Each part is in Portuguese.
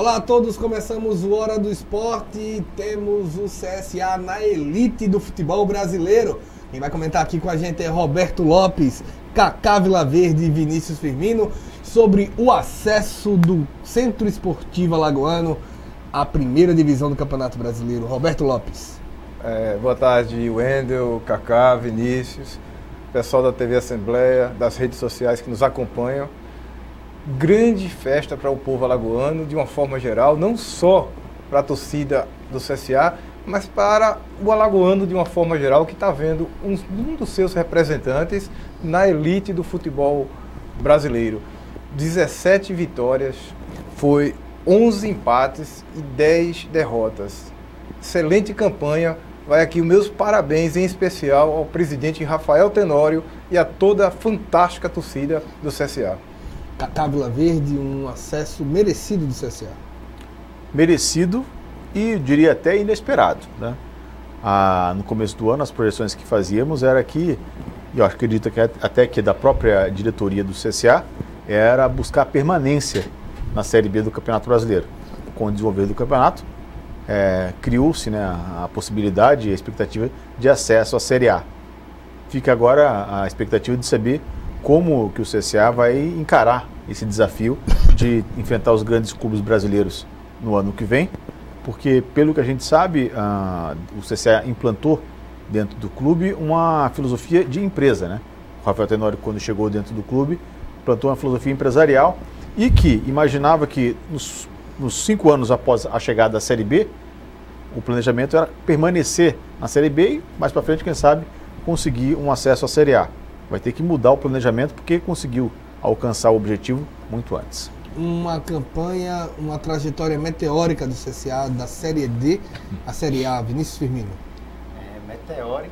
Olá a todos, começamos o Hora do Esporte e temos o CSA na elite do futebol brasileiro. Quem vai comentar aqui com a gente é Roberto Lopes, Kaká Vilaverde e Vinícius Firmino sobre o acesso do Centro Esportivo Alagoano à primeira divisão do Campeonato Brasileiro. Roberto Lopes. Boa tarde, Wendel, Kaká, Vinícius, pessoal da TV Assembleia, das redes sociais que nos acompanham. Grande festa para o povo alagoano, de uma forma geral, não só para a torcida do CSA, mas para o alagoano de uma forma geral, que está vendo um dos seus representantes na elite do futebol brasileiro. 17 vitórias, foi 11 empates e 10 derrotas. Excelente campanha. Vai aqui os meus parabéns, em especial ao presidente Rafael Tenório e a toda a fantástica torcida do CSA. Kaká Vilaverde, um acesso merecido do CSA. Merecido e diria até inesperado, né? No começo do ano, as projeções que fazíamos era que, e eu acredito que até que da própria diretoria do CSA, era buscar a permanência na Série B do Campeonato Brasileiro. Com o desenvolver do campeonato, criou-se, né, a possibilidade e a expectativa de acesso à Série A. Fica agora a expectativa de saber como que o CSA vai encarar esse desafio de enfrentar os grandes clubes brasileiros no ano que vem, porque, pelo que a gente sabe, o CSA implantou dentro do clube uma filosofia de empresa, né? O Rafael Tenório, quando chegou dentro do clube, implantou uma filosofia empresarial e que imaginava que nos 5 anos após a chegada da Série B, o planejamento era permanecer na Série B e, mais para frente, quem sabe, conseguir um acesso à Série A. Vai ter que mudar o planejamento porque conseguiu alcançar o objetivo muito antes. Uma campanha, uma trajetória meteórica do CSA da Série D à Série A. Vinícius Firmino. Meteórica.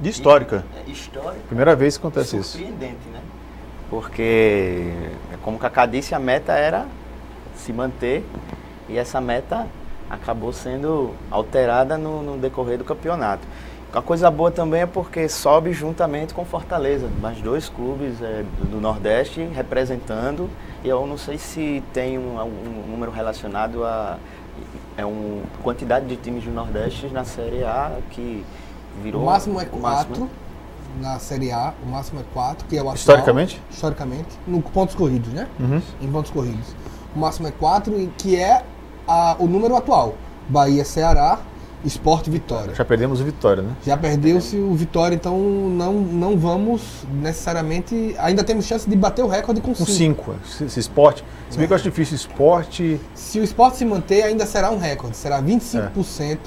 De histórica. Histórica. Primeira vez que acontece isso. Surpreendente, né? Porque, como o Kaká disse, a meta era se manter e essa meta acabou sendo alterada no decorrer do campeonato. A coisa boa também é porque sobe juntamente com Fortaleza, mais 2 clubes do Nordeste representando. E eu não sei se tem um número relacionado a quantidade de times do Nordeste na Série A que virou... O máximo é 4 na Série A, o máximo é 4, que é o atual. Historicamente, no pontos corridos, né? Uhum. Em pontos corridos. O máximo é 4, que é o número atual. Bahia, Ceará, Sport, Vitória. Já perdemos o Vitória, né? Já perdeu-se o Vitória, então não vamos necessariamente... Ainda temos chance de bater o recorde com 5. 5. Se Sport... Se bem que eu acho difícil Sport... Se o Sport se manter, ainda será um recorde. Será 25%.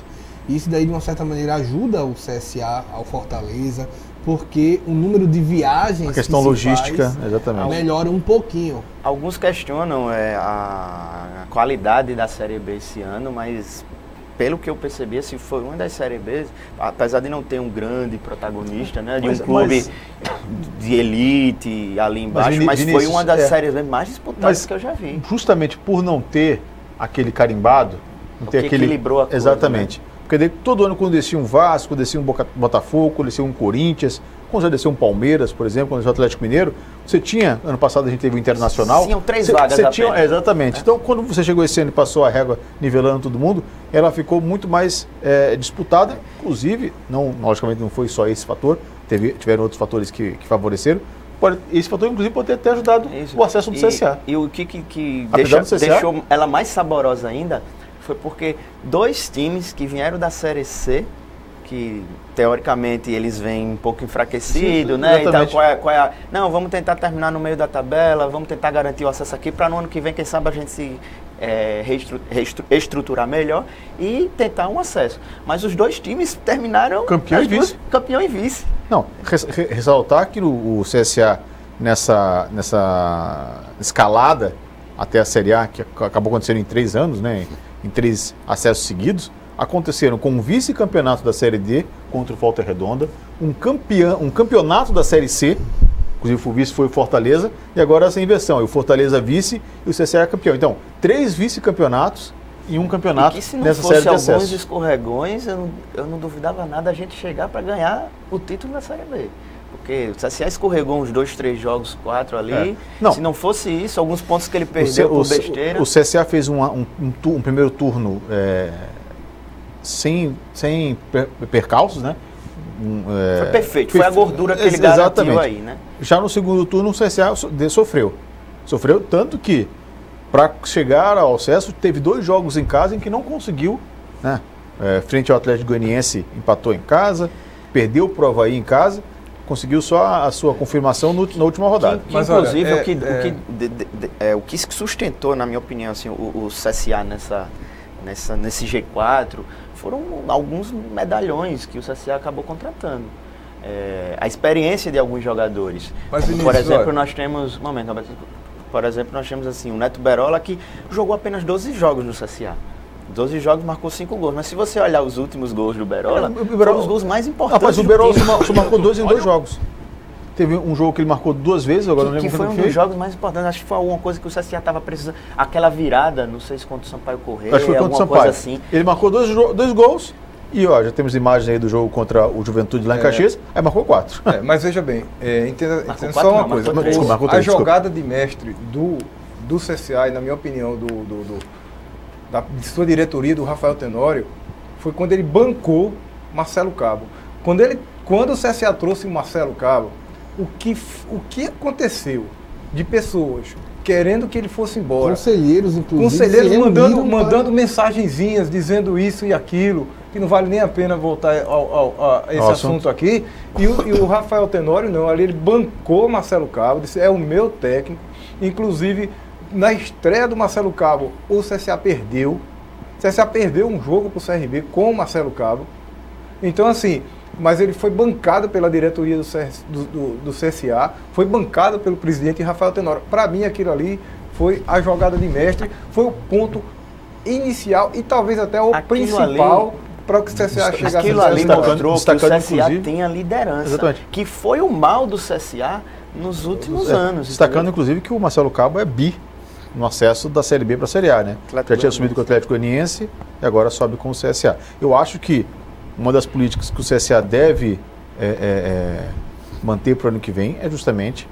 E isso daí, de uma certa maneira, ajuda o CSA, ao Fortaleza, porque o número de viagens... A questão logística, exatamente. Melhora um pouquinho. Alguns questionam a qualidade da Série B esse ano, mas... Pelo que eu percebi, assim, foi uma das Série B, apesar de não ter um grande protagonista, né, de um clube de elite ali embaixo, mas foi uma das séries B mais disputadas que eu já vi. Justamente por não ter aquele carimbado, não ter aquele... equilibrou a coisa. Exatamente. Né? Porque daí, todo ano, quando descia um Vasco, descia um Botafogo, quando descia um Corinthians, quando já descia um Palmeiras, por exemplo, quando descia o Atlético Mineiro, você tinha, ano passado a gente teve o Internacional. Tinham 3 vagas apenas. Exatamente. Então, quando você chegou esse ano e passou a régua nivelando todo mundo, ela ficou muito mais disputada, inclusive, logicamente não foi só esse fator, tiveram outros fatores que favoreceram. Esse fator, inclusive, pode ter ajudado o acesso do CSA. E o que deixou ela mais saborosa ainda foi porque 2 times que vieram da Série C, que teoricamente eles vêm um pouco enfraquecidos, né? Então, não, vamos tentar terminar no meio da tabela, vamos tentar garantir o acesso aqui para no ano que vem, quem sabe a gente se reestruturar melhor e tentar um acesso. Mas os 2 times terminaram campeão e vice. Não, ressaltar que o CSA nessa escalada até a Série A, que acabou acontecendo em 3 anos, né? Em 3 acessos seguidos, aconteceram com um vice-campeonato da Série D contra o Volta Redonda, um campeonato da Série C, inclusive o vice foi o Fortaleza, e agora essa inversão, o Fortaleza vice e o CSA campeão. Então, 3 vice-campeonatos e um campeonato nessa série de acesso. Se não fosse alguns escorregões, eu não duvidava nada a gente chegar para ganhar o título da Série B. Porque o CSA escorregou uns 2, 3 jogos, 4 ali. Não. Se não fosse isso, alguns pontos que ele perdeu por besteira. O CSA fez um primeiro turno sem percalços, né? Foi perfeito, foi a gordura que ele garantiu exatamente. aí, né? Já no segundo turno o CSA sofreu. Sofreu tanto que, para chegar ao acesso, teve 2 jogos em casa em que não conseguiu, né? Frente ao Atlético Goianiense, empatou em casa, perdeu pro Avaí em casa, conseguiu só a sua confirmação na última rodada. Mas, inclusive, o que sustentou, na minha opinião, assim, o CSA nesse G4 foram alguns medalhões que o CSA acabou contratando. A experiência de alguns jogadores. Por exemplo, nós temos... Por exemplo, nós temos assim, o Neto Berola, que jogou apenas 12 jogos no CSA. 12 jogos, marcou 5 gols. Mas se você olhar os últimos gols do Berola, foram os gols mais importantes. Mas o Berola só marcou 2 em 2 jogos. Teve um jogo que ele marcou 2 vezes, agora não lembro que foi um dos jogos mais importantes. Acho que foi alguma coisa que o CSA estava precisando. Aquela virada, não sei se contra o Sampaio Corrêa, acho que foi contra o Sampaio. Coisa assim. Ele marcou 2 gols. E já temos imagens aí do jogo contra o Juventude lá em Caxias, aí marcou 4. Mas veja bem, entenda só uma coisa. A jogada de mestre do CSA, e na minha opinião, de sua diretoria, do Rafael Tenório, foi quando ele bancou Marcelo Cabo. Quando o CSA trouxe o Marcelo Cabo, o que aconteceu de pessoas querendo que ele fosse embora? Conselheiros, inclusive. Conselheiros mandando mensagenzinhas, dizendo isso e aquilo, que não vale nem a pena voltar a esse assunto aqui. E o Rafael Tenório não, ali ele bancou Marcelo Cabo, disse, é o meu técnico. Inclusive, na estreia do Marcelo Cabo, o CSA perdeu. O CSA perdeu um jogo para o CRB com o Marcelo Cabo. Então, assim, mas ele foi bancado pela diretoria do CSA, foi bancado pelo presidente Rafael Tenório. Para mim, aquilo ali foi a jogada de mestre, foi o ponto inicial e talvez até o principal para que o CSA chegasse. Aquilo ali mostrou que o CSA tem a liderança, exatamente, que foi o mal do CSA nos últimos anos. Destacando, inclusive, que o Marcelo Cabo é bi no acesso da Série B para a Série A, né? Já tinha subido com o Atlético Goianiense e agora sobe com o CSA. Eu acho que uma das políticas que o CSA deve manter para o ano que vem é justamente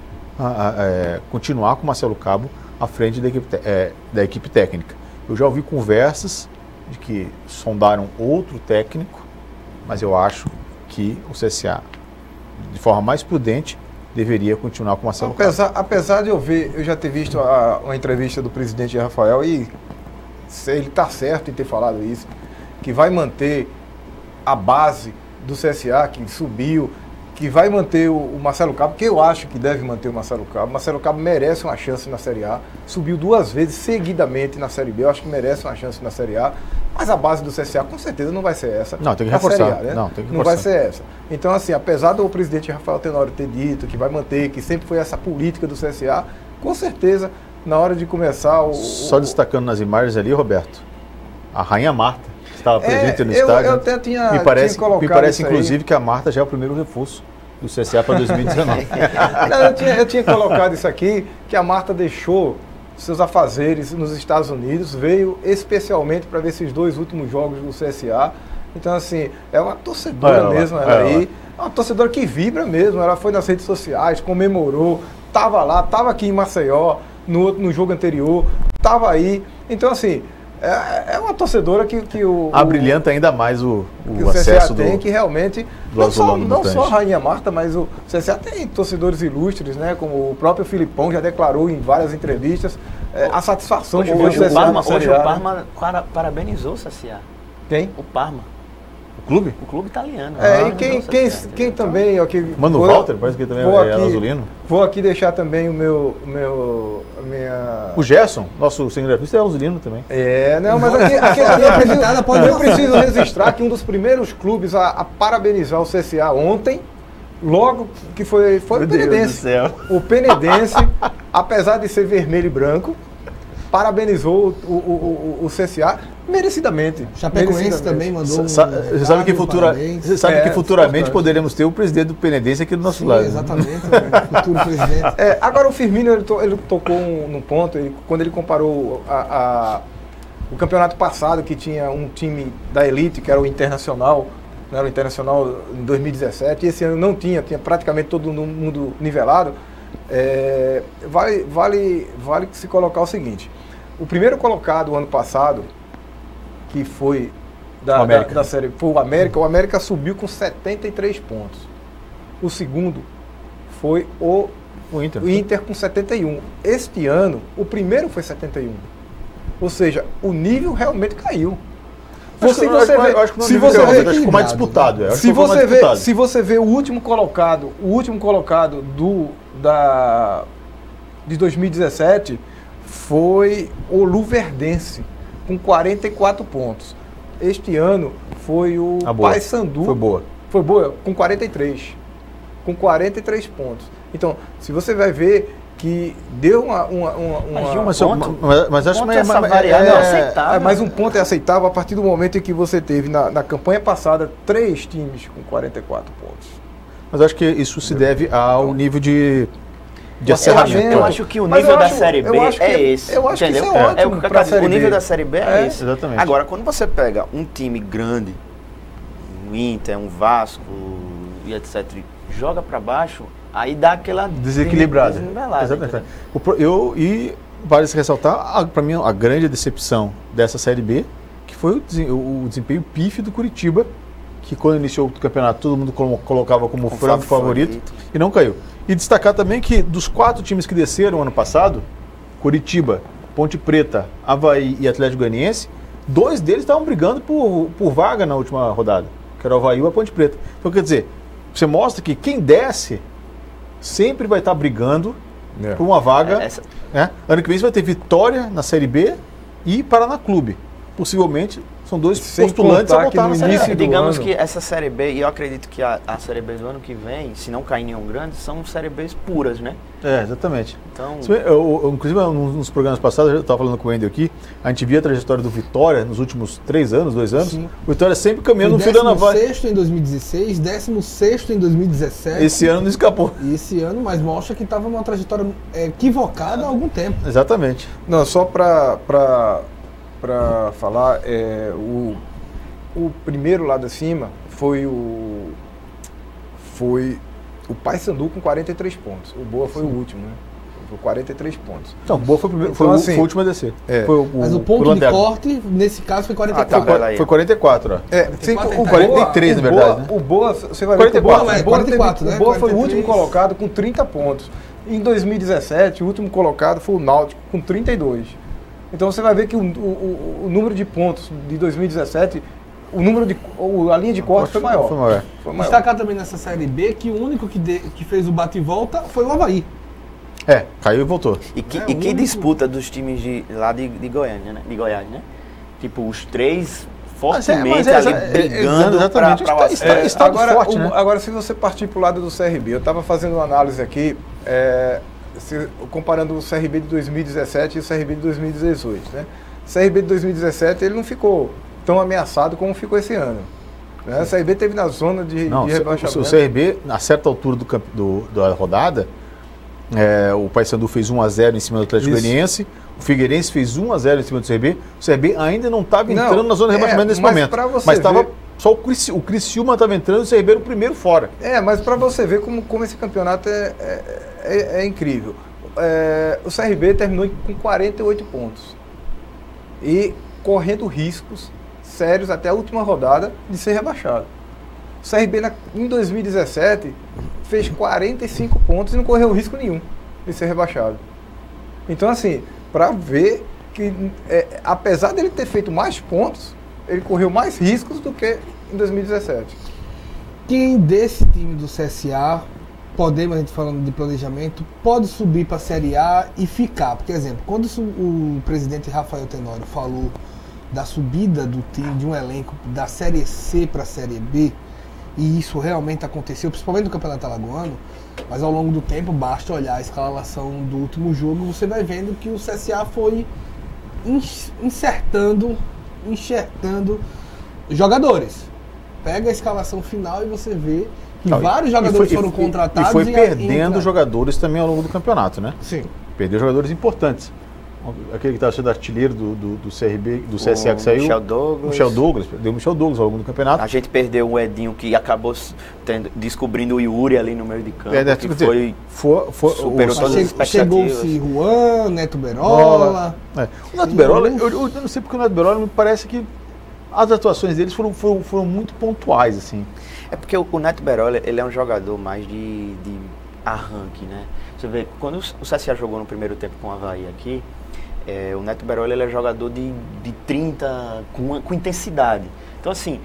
continuar com o Marcelo Cabo à frente da equipe técnica. Eu já ouvi conversas de que sondaram outro técnico, mas eu acho que o CSA, de forma mais prudente, deveria continuar com o Marcelo Cabo. Apesar de eu já ter visto uma entrevista do presidente Rafael, e ele está certo em ter falado isso, que vai manter a base do CSA, que subiu, que vai manter o Marcelo Cabo, que eu acho que deve manter o Marcelo Cabo. Marcelo Cabo merece uma chance na Série A, subiu 2 vezes seguidamente na Série B, eu acho que merece uma chance na Série A, mas a base do CSA com certeza não vai ser essa. Não, tem que reforçar. Série A, né? Tem que não vai ser essa. Então, assim, apesar do presidente Rafael Tenório ter dito que vai manter, que sempre foi essa política do CSA, com certeza, na hora de começar Só destacando nas imagens ali, Roberto, a Rainha Marta estava presente no estádio. Eu até tinha me parece inclusive, que a Marta já é o primeiro reforço do CSA para 2019. eu tinha colocado isso aqui, que a Marta deixou seus afazeres nos Estados Unidos, veio especialmente para ver esses 2 últimos jogos do CSA. Então, assim, é uma torcedora mesmo, ela aí. É uma torcedora que vibra mesmo, ela foi nas redes sociais, comemorou, estava lá, estava aqui em Maceió, no jogo anterior, estava aí. Então, assim, é uma torcedora que o... Abrilhanta ainda mais o acesso do... tem, que realmente... Não só a Rainha Marta, mas o CSA tem torcedores ilustres, né? Como o próprio Filipão já declarou em várias entrevistas a satisfação de ver o CSA na Série A. Hoje o Parma parabenizou o CSA. Quem? O Parma. O clube? O clube italiano. E quem também... Mano Walter, parece que também é azulino. Vou aqui deixar também o Gerson, nosso cinegrafista, é azulino também. Não, mas aqui eu preciso registrar que um dos primeiros clubes a parabenizar o CSA ontem, logo que foi o Penedense. O Penedense, apesar de ser vermelho e branco, parabenizou o CSA merecidamente. Chapecoense também mandou Você sabe que futuramente poderemos ter o presidente do Penedense aqui do nosso lado. Exatamente, o futuro presidente. Agora o Firmino ele tocou num ponto, quando ele comparou o campeonato passado, que tinha um time da elite, que era o Internacional, né, o Internacional em 2017, e esse ano não tinha praticamente todo mundo nivelado. Vale se colocar o seguinte: o primeiro colocado ano passado, que foi da série, foi o América subiu com 73 pontos. O segundo foi o Inter com 71. Este ano, o primeiro foi 71. Ou seja, o nível realmente caiu. Eu acho que ficou mais disputado. Se você vê o último colocado de 2017 foi o Luverdense com 44 pontos. Este ano foi o Paysandu. Foi boa, com 43. Com 43 pontos. Então, se você vai ver que deu mas acho que essa variável é aceitável. Mas um ponto é aceitável a partir do momento em que você teve na campanha passada 3 times com 44 pontos. Mas acho que isso se deve ao nível de acerramento. Eu acho que o nível da Série B é esse. Eu acho entendeu? Que isso é ótimo pra Série B. O nível da Série B é esse. Exatamente. Agora, quando você pega um time grande, um Inter, um Vasco e etc., joga para baixo, aí dá aquela desequilibrada. Exatamente. E vale se ressaltar, para mim, a grande decepção dessa Série B, que foi o desempenho pífio do Curitiba, que quando iniciou o campeonato todo mundo colocava como franco favorito e não caiu. E destacar também que dos 4 times que desceram ano passado, Curitiba, Ponte Preta, Avaí e Atlético Goianiense, 2 deles estavam brigando por vaga na última rodada, que era o Avaí e a Ponte Preta. Então, quer dizer, você mostra que quem desce sempre vai estar brigando por uma vaga. Ano que vem você vai ter Vitória na Série B e Paraná Clube. Possivelmente são 2 postulantes a voltar na Série B. Digamos que essa Série B, e eu acredito que a Série B do ano que vem, se não cair nenhum grande, são Série Bs puras, né? Exatamente. Então... inclusive, nos programas passados, eu estava falando com o Wendel aqui, a gente via a trajetória do Vitória nos últimos 2 anos. Sim. O Vitória sempre caminhando no fio da navalha. 16º em 2016, 16º em 2017. Esse ano não escapou. Esse ano, mas mostra que estava numa trajetória equivocada há algum tempo. Exatamente. Não, só para falar, o primeiro lá de cima foi o Paysandu com 43 pontos. O Boa foi o último, né? Foi 43 pontos. Então, o Boa foi o último a descer. Mas o ponto de corte, nesse caso, foi 44. Foi 44, ó. 43, na verdade. O Boa, você vai 44, ver que o Boa foi o último colocado com 30 pontos. Em 2017, o último colocado foi o Náutico com 32. Então você vai ver que o número de pontos de 2017, a linha de corte foi maior. Destacar também nessa Série B que o único que fez o bate e volta foi o Avaí. Caiu e voltou. E que disputa dos times lá de Goiânia, né? Tipo, os 3 fortemente brigando para o acesso. Agora, se você partir para o lado do CRB, eu estava fazendo uma análise aqui, comparando o CRB de 2017 e o CRB de 2018, né? O CRB de 2017 ele não ficou tão ameaçado como ficou esse ano, né? O CRB teve na zona de rebaixamento. O CRB, a certa altura da rodada, o Paysandu fez 1-0 em cima do Atlético Goianiense, o Figueirense fez 1-0 em cima do CRB, o CRB ainda não estava entrando na zona de rebaixamento nesse momento, mas estava... Só o Criciúma estava entrando e o CRB era o primeiro fora. Mas para você ver como esse campeonato é incrível. O CRB terminou com 48 pontos. E correndo riscos sérios até a última rodada de ser rebaixado. O CRB em 2017 fez 45 pontos e não correu risco nenhum de ser rebaixado. Então, assim, para ver que, apesar dele ter feito mais pontos, ele correu mais riscos do que em 2017. Quem desse time do CSA, a gente falando de planejamento, pode subir para a Série A e ficar? Porque, exemplo, quando o presidente Rafael Tenório falou da subida do time, de um elenco da Série C para a Série B, e isso realmente aconteceu, principalmente no Campeonato Alagoano, mas ao longo do tempo, basta olhar a escalação do último jogo, você vai vendo que o CSA foi enxertando jogadores. Pega a escalação final e você vê que vários jogadores foram contratados. E foi perdendo jogadores também ao longo do campeonato, né? Sim. Perdeu jogadores importantes. aquele que estava sendo artilheiro do CRB, do CSA que saiu. Michel Douglas. Deu o Michel Douglas ao longo do campeonato. A gente perdeu o Edinho, que acabou descobrindo o Yuri ali no meio de campo. Que superou todas as expectativas. Chegou-se Juan, Neto Berola. O Neto Berola, eu não sei porque o Neto Berola me parece que as atuações deles foram muito pontuais, assim. É porque o Neto Berola, ele é um jogador mais de arranque, né? Você vê, quando o CSA jogou no primeiro tempo com o Avaí aqui, o Neto Berola, ele é jogador de 30 com intensidade. Então, assim,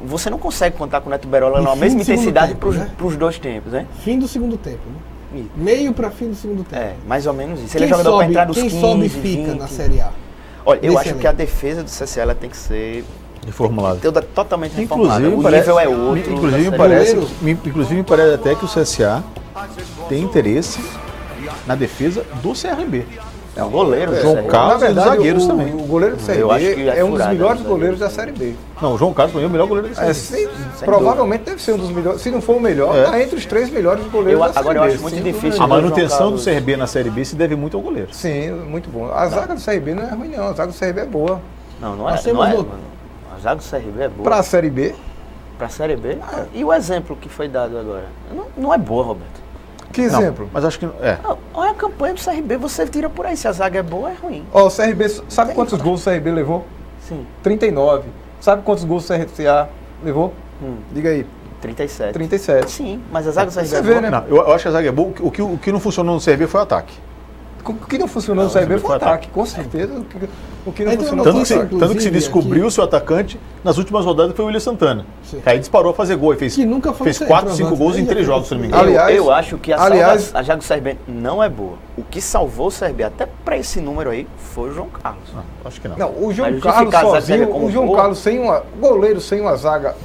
você não consegue contar com o Neto Berola na mesma intensidade para os dois tempos, né? Fim do segundo tempo, né? Meio para fim do segundo tempo. Mais ou menos isso. Ele é jogador para entrar nos 15, quem sobe fica 20. Na Série A. Olha, eu acho que a defesa do CSA ela tem que ser reformulada. Totalmente reformulada. O nível é outro. Inclusive me parece até que o CSA tem interesse na defesa do CRB. É o goleiro do João CRB. Carlos e os zagueiros também. O goleiro do CRB é um dos melhores goleiros da Série B. Não, o João Carlos para mim é o melhor goleiro da Série B. Provavelmente deve ser um dos melhores. Se não for o melhor, está entre os 3 melhores goleiros da Série B. Agora eu acho muito difícil. A manutenção do CRB na Série B se deve muito ao goleiro. Sim, muito bom. A zaga do CRB não é ruim, não. A zaga do CRB é boa. Não é, mano. A zaga do CRB é boa. Para a Série B? Para a Série B? E o exemplo que foi dado agora? Não é boa, Roberto. Que exemplo? Mas acho que olha a campanha do CRB, você tira por aí. Se a zaga é boa, é ruim. O CRB, sabe quantos gols o CRB levou? Sim. 39. Sabe quantos gols o CSA levou? Diga aí. 37. 37. Sim, mas a zaga do CRB você é vê, boa. né? Não, eu acho que a zaga é boa. O que não funcionou no CRB foi o ataque. O que não funcionou no CRB foi o ataque, com certeza. O que não funcionou foi o ataque. Tanto que se descobriu o seu atacante nas últimas rodadas foi o William Santana. Sim. Aí disparou a fazer gol e fez 4, 5 gols em 3 jogos, se não me engano. Aliás, eu acho que a zaga do CRB não é boa. O que salvou o CRB até para esse número aí foi o João Carlos. Acho que não. Não, o João Carlos sozinho, o João Carlos sem goleiro sem uma zaga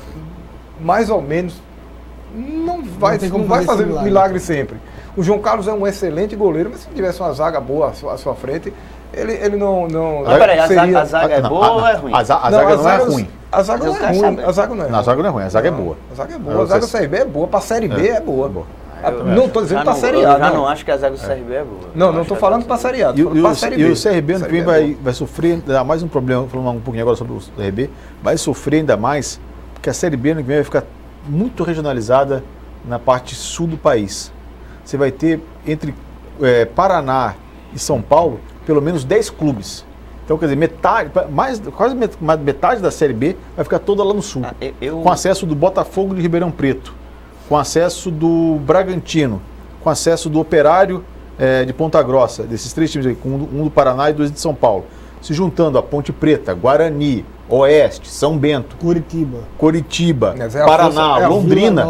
mais ou menos não vai fazer milagre sempre. O João Carlos é um excelente goleiro, mas se tivesse uma zaga boa à sua frente, ele não mas peraí, a zaga é boa ou é ruim? A zaga não é ruim. A zaga não é ruim. A zaga não é ruim. A zaga não é ruim, a zaga é boa. A zaga é boa. A zaga do CRB é boa, para a Série B é boa. Não estou dizendo para a Série A. Eu já não acho que a zaga do CRB é boa. Não estou falando para a Série A. E o CRB ano que vem vai sofrer ainda mais um problema, falando um pouquinho agora sobre o CRB, vai sofrer ainda mais, porque a Série B ano que vem vai ficar muito regionalizada na parte sul do país. Você vai ter entre Paraná e São Paulo pelo menos 10 clubes. Então, quer dizer, quase metade da Série B vai ficar toda lá no sul. Com acesso do Botafogo de Ribeirão Preto, com acesso do Bragantino, com acesso do Operário de Ponta Grossa, desses 3 times aí, um do Paraná e 2 de São Paulo. Se juntando a Ponte Preta, Guarani, Oeste, São Bento, Curitiba, Paraná, Londrina.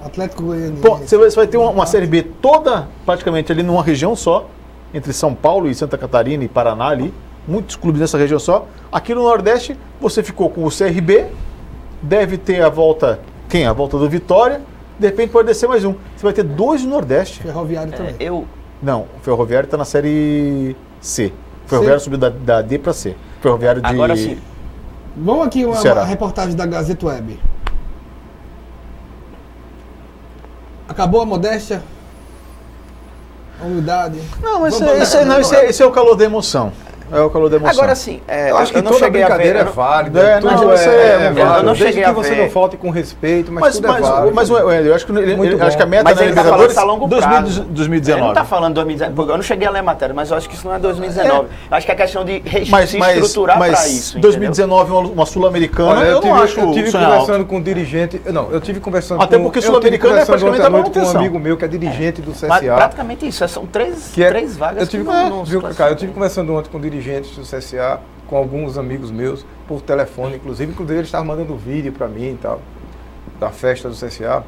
Atlético Goianiense. Pô, você vai ter uma Série B toda praticamente ali numa região só, entre São Paulo e Santa Catarina e Paraná ali, muitos clubes nessa região só. Aqui no Nordeste, você ficou com o CRB, deve ter a volta do Vitória, de repente pode descer mais um. Você vai ter 2 no Nordeste. Ferroviário também. Não, o Ferroviário está na Série C. O Ferroviário subiu da D para C. Ferroviário de... Agora sim. Vamos aqui uma reportagem da Gazeta Web. Acabou a modéstia? A humildade? Não, mas esse é o calor da emoção. É o calor da emoção. Agora sim, eu acho que toda brincadeira é válida. Eu não cheguei a ver. Que você não falte com respeito, mas tudo é válido. Mas eu acho que a meta na Libertadores é longo prazo. 2019. Ele não está falando 2019, eu não cheguei a ler a matéria, mas eu acho que isso não é 2019. Eu acho que é questão de se estruturar para isso. 2019 uma Sul-Americana, eu não acho. Eu tive conversando com um dirigente. Não, eu tive conversando até porque Sul-Americana é praticamente a manutenção. Com um amigo meu que é dirigente do CSA. Praticamente isso, são 3 vagas. Eu tive conversando ontem com dirigentes do CSA, com alguns amigos meus, por telefone, inclusive eles estavam mandando vídeo para mim e tal, da festa do CSA.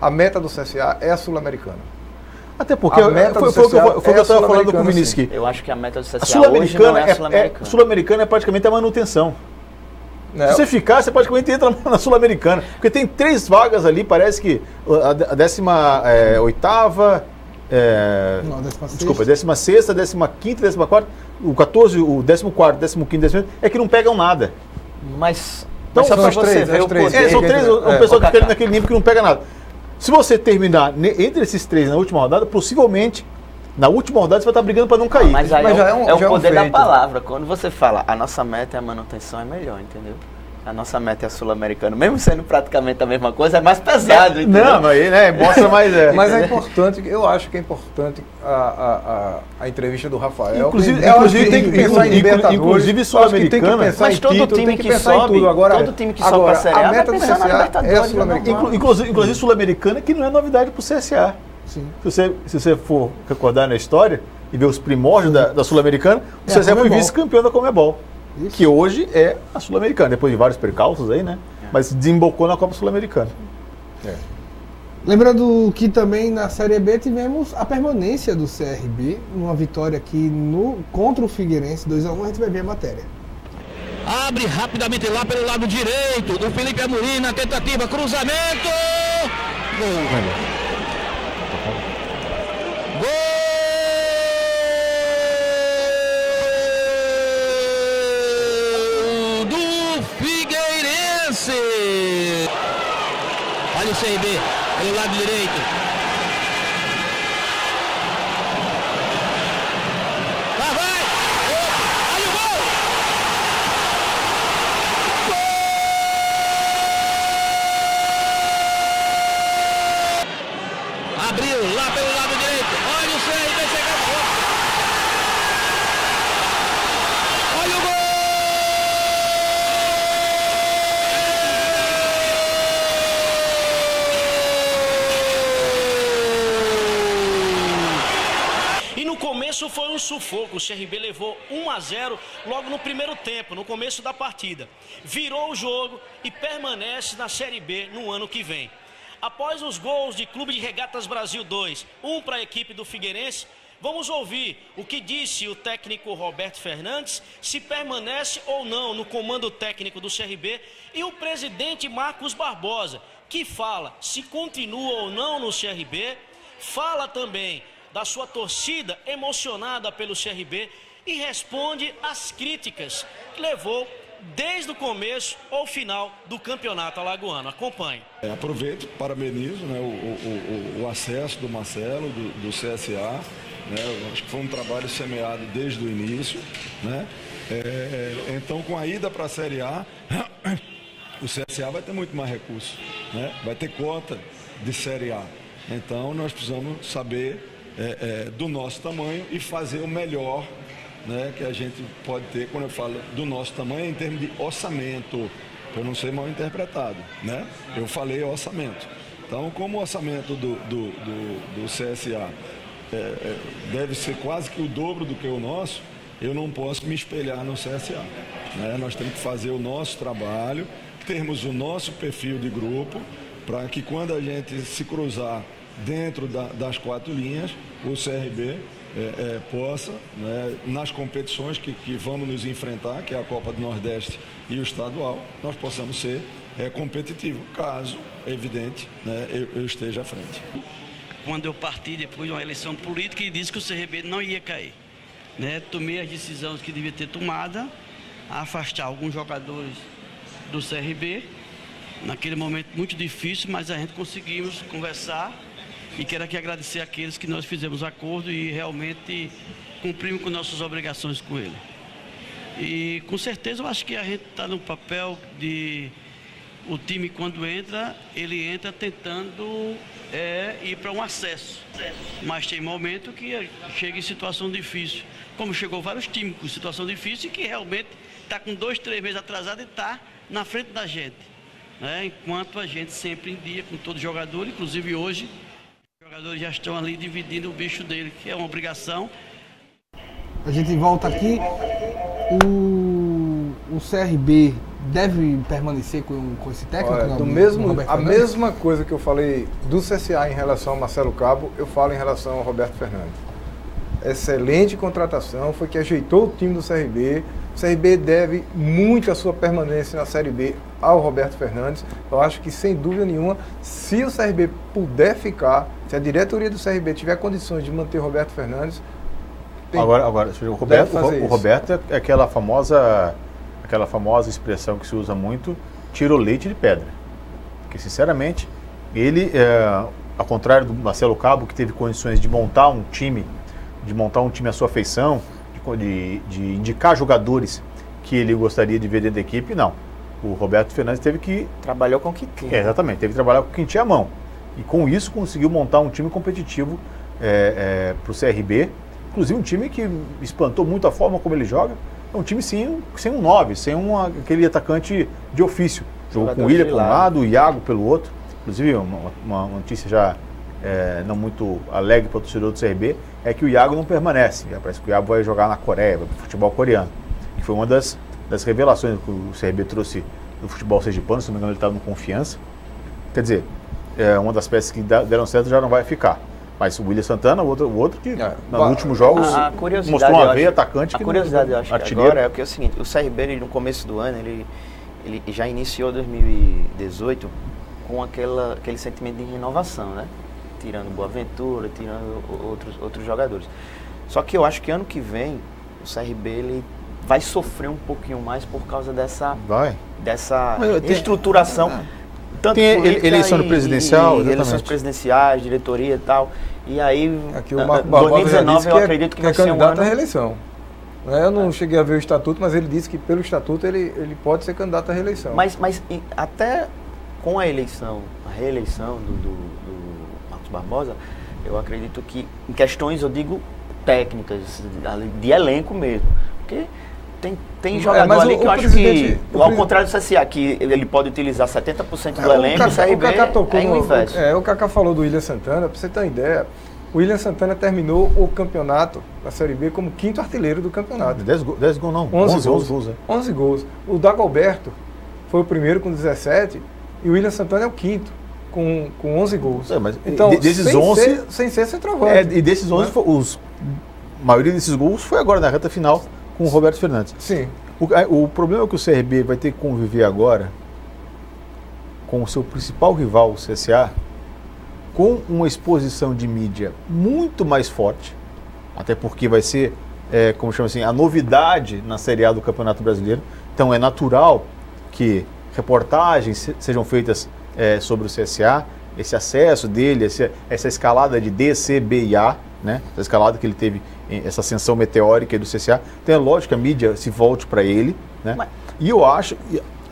A meta do CSA é a Sul-Americana. Até porque foi o que eu estava falando com o Vinícius aqui. Eu acho que a meta do CSA hoje não é a Sul-Americana. Sul-Americana é praticamente a manutenção. Se você ficar, você praticamente entra na Sul-Americana. Porque tem 3 vagas ali, parece que a 18ª... Desculpa, 16ª, 15ª, 14ª, o 14, o 14º, 15º, 16º, é que não pegam nada. Mas só para você ver o poder. São 3, o pessoal que fica naquele nível que não pega nada. Se você terminar entre esses 3 na última rodada, possivelmente Na última rodada você vai estar brigando para não cair. Mas aí Mas é o já é um poder da feito. palavra. Quando você fala, a nossa meta é a manutenção, é melhor, entendeu? A nossa meta é a Sul-Americana. Mesmo sendo praticamente a mesma coisa, é mais pesado, entendeu? Não, mas aí, né, mostra mais... Mas é importante, eu acho que é importante a entrevista do Rafael. Inclusive, Eu acho que tem que pensar em Libertadores. inclusive Sul-Americana. Tem que pensar Mas em todo título, time tem que que pensar em sobe, tudo. Agora, todo time que sobe pra Série A a vai meta do pensar na CSA é a Libertadores, Sul-Americana. Inclusive Sul-Americana, que não é novidade para o CSA. Sim. Se você for recordar na história e ver os primórdios da Sul-Americana, o É, CSA foi Conmebol. vice-campeão da Conmebol, Isso. que hoje é a Sul-Americana, depois de vários percalços aí, né? Mas desembocou na Copa Sul-Americana. Lembrando que também na Série B tivemos a permanência do CRB, numa vitória aqui contra o Figueirense, 2-1, a gente vai ver a matéria. Abre rapidamente lá pelo lado direito do Felipe Amorim na tentativa, cruzamento. Gol do Figueirense. Olha o CRB pelo lado direito. Lá vai. Olha o gol. Abriu lá pelo lado direito. Olha o CRB chegando. Olha o gol! E no começo foi um sufoco. O CRB levou 1-0 logo no primeiro tempo, no começo da partida. Virou o jogo e permanece na Série B no ano que vem. Após os gols de Clube de Regatas Brasil 2, um para a equipe do Figueirense, vamos ouvir o que disse o técnico Roberto Fernandes, se permanece ou não no comando técnico do CRB, e o presidente Marcos Barbosa, que fala se continua ou não no CRB, fala também da sua torcida emocionada pelo CRB e responde às críticas que levou desde o começo ao final do campeonato alagoano. Acompanhe. Aproveito, parabenizo, né, o acesso do Marcelo, do CSA. Né, eu acho que foi um trabalho semeado desde o início. Né, então, com a ida para a Série A, o CSA vai ter muito mais recursos. Né, vai ter cota de Série A. Então, nós precisamos saber do nosso tamanho e fazer o melhor, né, que a gente pode ter quando eu falo do nosso tamanho em termos de orçamento, para eu não ser mal interpretado, né? Eu falei orçamento. Então, como o orçamento do CSA deve ser quase que o dobro do que o nosso, eu não posso me espelhar no CSA. Né? Nós temos que fazer o nosso trabalho, termos o nosso perfil de grupo, para que quando a gente se cruzar dentro das quatro linhas, o CRB possa, né, nas competições que vamos nos enfrentar, que é a Copa do Nordeste e o estadual, nós possamos ser competitivos, caso, é evidente, né, eu esteja à frente. Quando eu parti depois de uma eleição política e disse que o CRB não ia cair, né, tomei as decisões que devia ter tomada, afastar alguns jogadores do CRB, naquele momento muito difícil, mas a gente conseguimos conversar. E quero aqui agradecer àqueles que nós fizemos acordo e realmente cumprimos com nossas obrigações com ele. E com certeza eu acho que a gente está no papel de... O time quando entra, ele entra tentando ir para um acesso. Mas tem momento que chega em situação difícil. Como chegou vários times com situação difícil e que realmente está com 2, 3 meses atrasado e está na frente da gente. Né? Enquanto a gente sempre em dia com todo jogador, inclusive hoje, os jogadores já estão ali dividindo o bicho dele, que é uma obrigação. A gente volta aqui. O CRB deve permanecer com esse técnico? Olha, a mesma coisa que eu falei do CSA em relação ao Marcelo Cabo, eu falo em relação ao Roberto Fernandes. Excelente contratação, foi que ajeitou o time do CRB. O CRB deve muito a sua permanência na Série B ao Roberto Fernandes. Eu acho que, sem dúvida nenhuma, se o CRB puder ficar, se a diretoria do CRB tiver condições de manter o Roberto Fernandes... Agora o Roberto é aquela famosa expressão que se usa muito, tira o leite de pedra. Porque, sinceramente, ele, ao contrário do Marcelo Cabo, que teve condições de montar um time de montar um time à sua feição, de indicar jogadores que ele gostaria de ver dentro da equipe, não. O Roberto Fernandes teve que... Trabalhou com o que tinha. Exatamente, teve que trabalhar com quem tinha a mão. E com isso conseguiu montar um time competitivo para o CRB. Inclusive um time que espantou muito a forma como ele joga. É um time sem um 9, sem aquele atacante de ofício. Jogou com o William por um lado, o Iago pelo outro. Inclusive uma notícia já não muito alegre para o torcedor do CRB é que o Iago não permanece. Parece que o Iago vai jogar na Coreia, vai para o futebol coreano. Que foi uma das revelações que o CRB trouxe do futebol sergipano, se não me engano ele estava no Confiança. Quer dizer, uma das peças que deram certo já não vai ficar. Mas o William Santana, o outro que nos últimos jogos mostrou uma veia atacante. A curiosidade, eu acho que agora é o seguinte, o CRB no começo do ano, ele já iniciou 2018 com aquele sentimento de renovação, né? Tirando Boaventura, tirando outros jogadores. Só que eu acho que ano que vem o CRB ele vai sofrer um pouquinho mais por causa dessa estruturação. Tanto tem eleição presidencial, eleições presidenciais, diretoria e tal. E aí, aqui o Marco Barbosa 2019 eu acredito que vai ser candidato à reeleição. Eu não cheguei a ver o estatuto, mas ele disse que pelo estatuto ele pode ser candidato à reeleição. Mas até com a reeleição do Marcos Barbosa, eu acredito que em questões, eu digo, técnicas, de elenco mesmo. Porque tem jogador ali que eu acho que, ao contrário do CSA, que ele pode utilizar 70% do elenco, o CRB é o inverso. O Kaká falou do William Santana, para você ter uma ideia, o William Santana terminou o campeonato da Série B como 5º artilheiro do campeonato. 10 gols não, 11 gols. 11 gols. O Dagoberto foi o primeiro com 17 e o William Santana é o 5º com 11 gols. Mas então, desses 11... sem ser centroavante. E desses 11, a maioria desses gols foi agora na reta final com o Roberto Fernandes. Sim. O problema é que o CRB vai ter que conviver agora com o seu principal rival, o CSA, com uma exposição de mídia muito mais forte, até porque vai ser, como chama assim, a novidade na Série A do Campeonato Brasileiro. Então é natural que reportagens sejam feitas sobre o CSA, esse acesso dele, essa escalada de D, C, B e A, né? Essa escalada que ele teve, essa ascensão meteórica do CSA. Então é lógico que a mídia se volte para ele, né? E eu acho,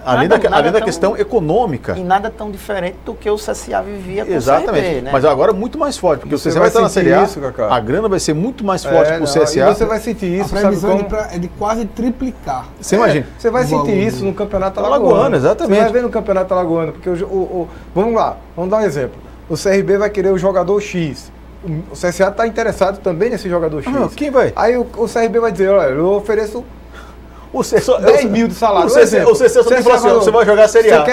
além da questão econômica... E nada tão diferente do que o CSA vivia com exatamente, o CRB, né? Mas agora muito mais forte, porque o CSA vai estar na Série A, isso, a grana vai ser muito mais forte para o CSA. E você vai sentir isso, a previsão é de quase triplicar. Você imagina. Você vai sentir isso no Campeonato Alagoano. Alagoano, Exatamente. Você vai ver no Campeonato Alagoano, porque vamos lá, vamos dar um exemplo. O CRB vai querer o jogador X. O CSA está interessado também nesse jogador X. Quem vai? Aí o CRB vai dizer, olha, eu ofereço 10 mil de salário. O CSA só tem que falar assim, você vai jogar a Série A.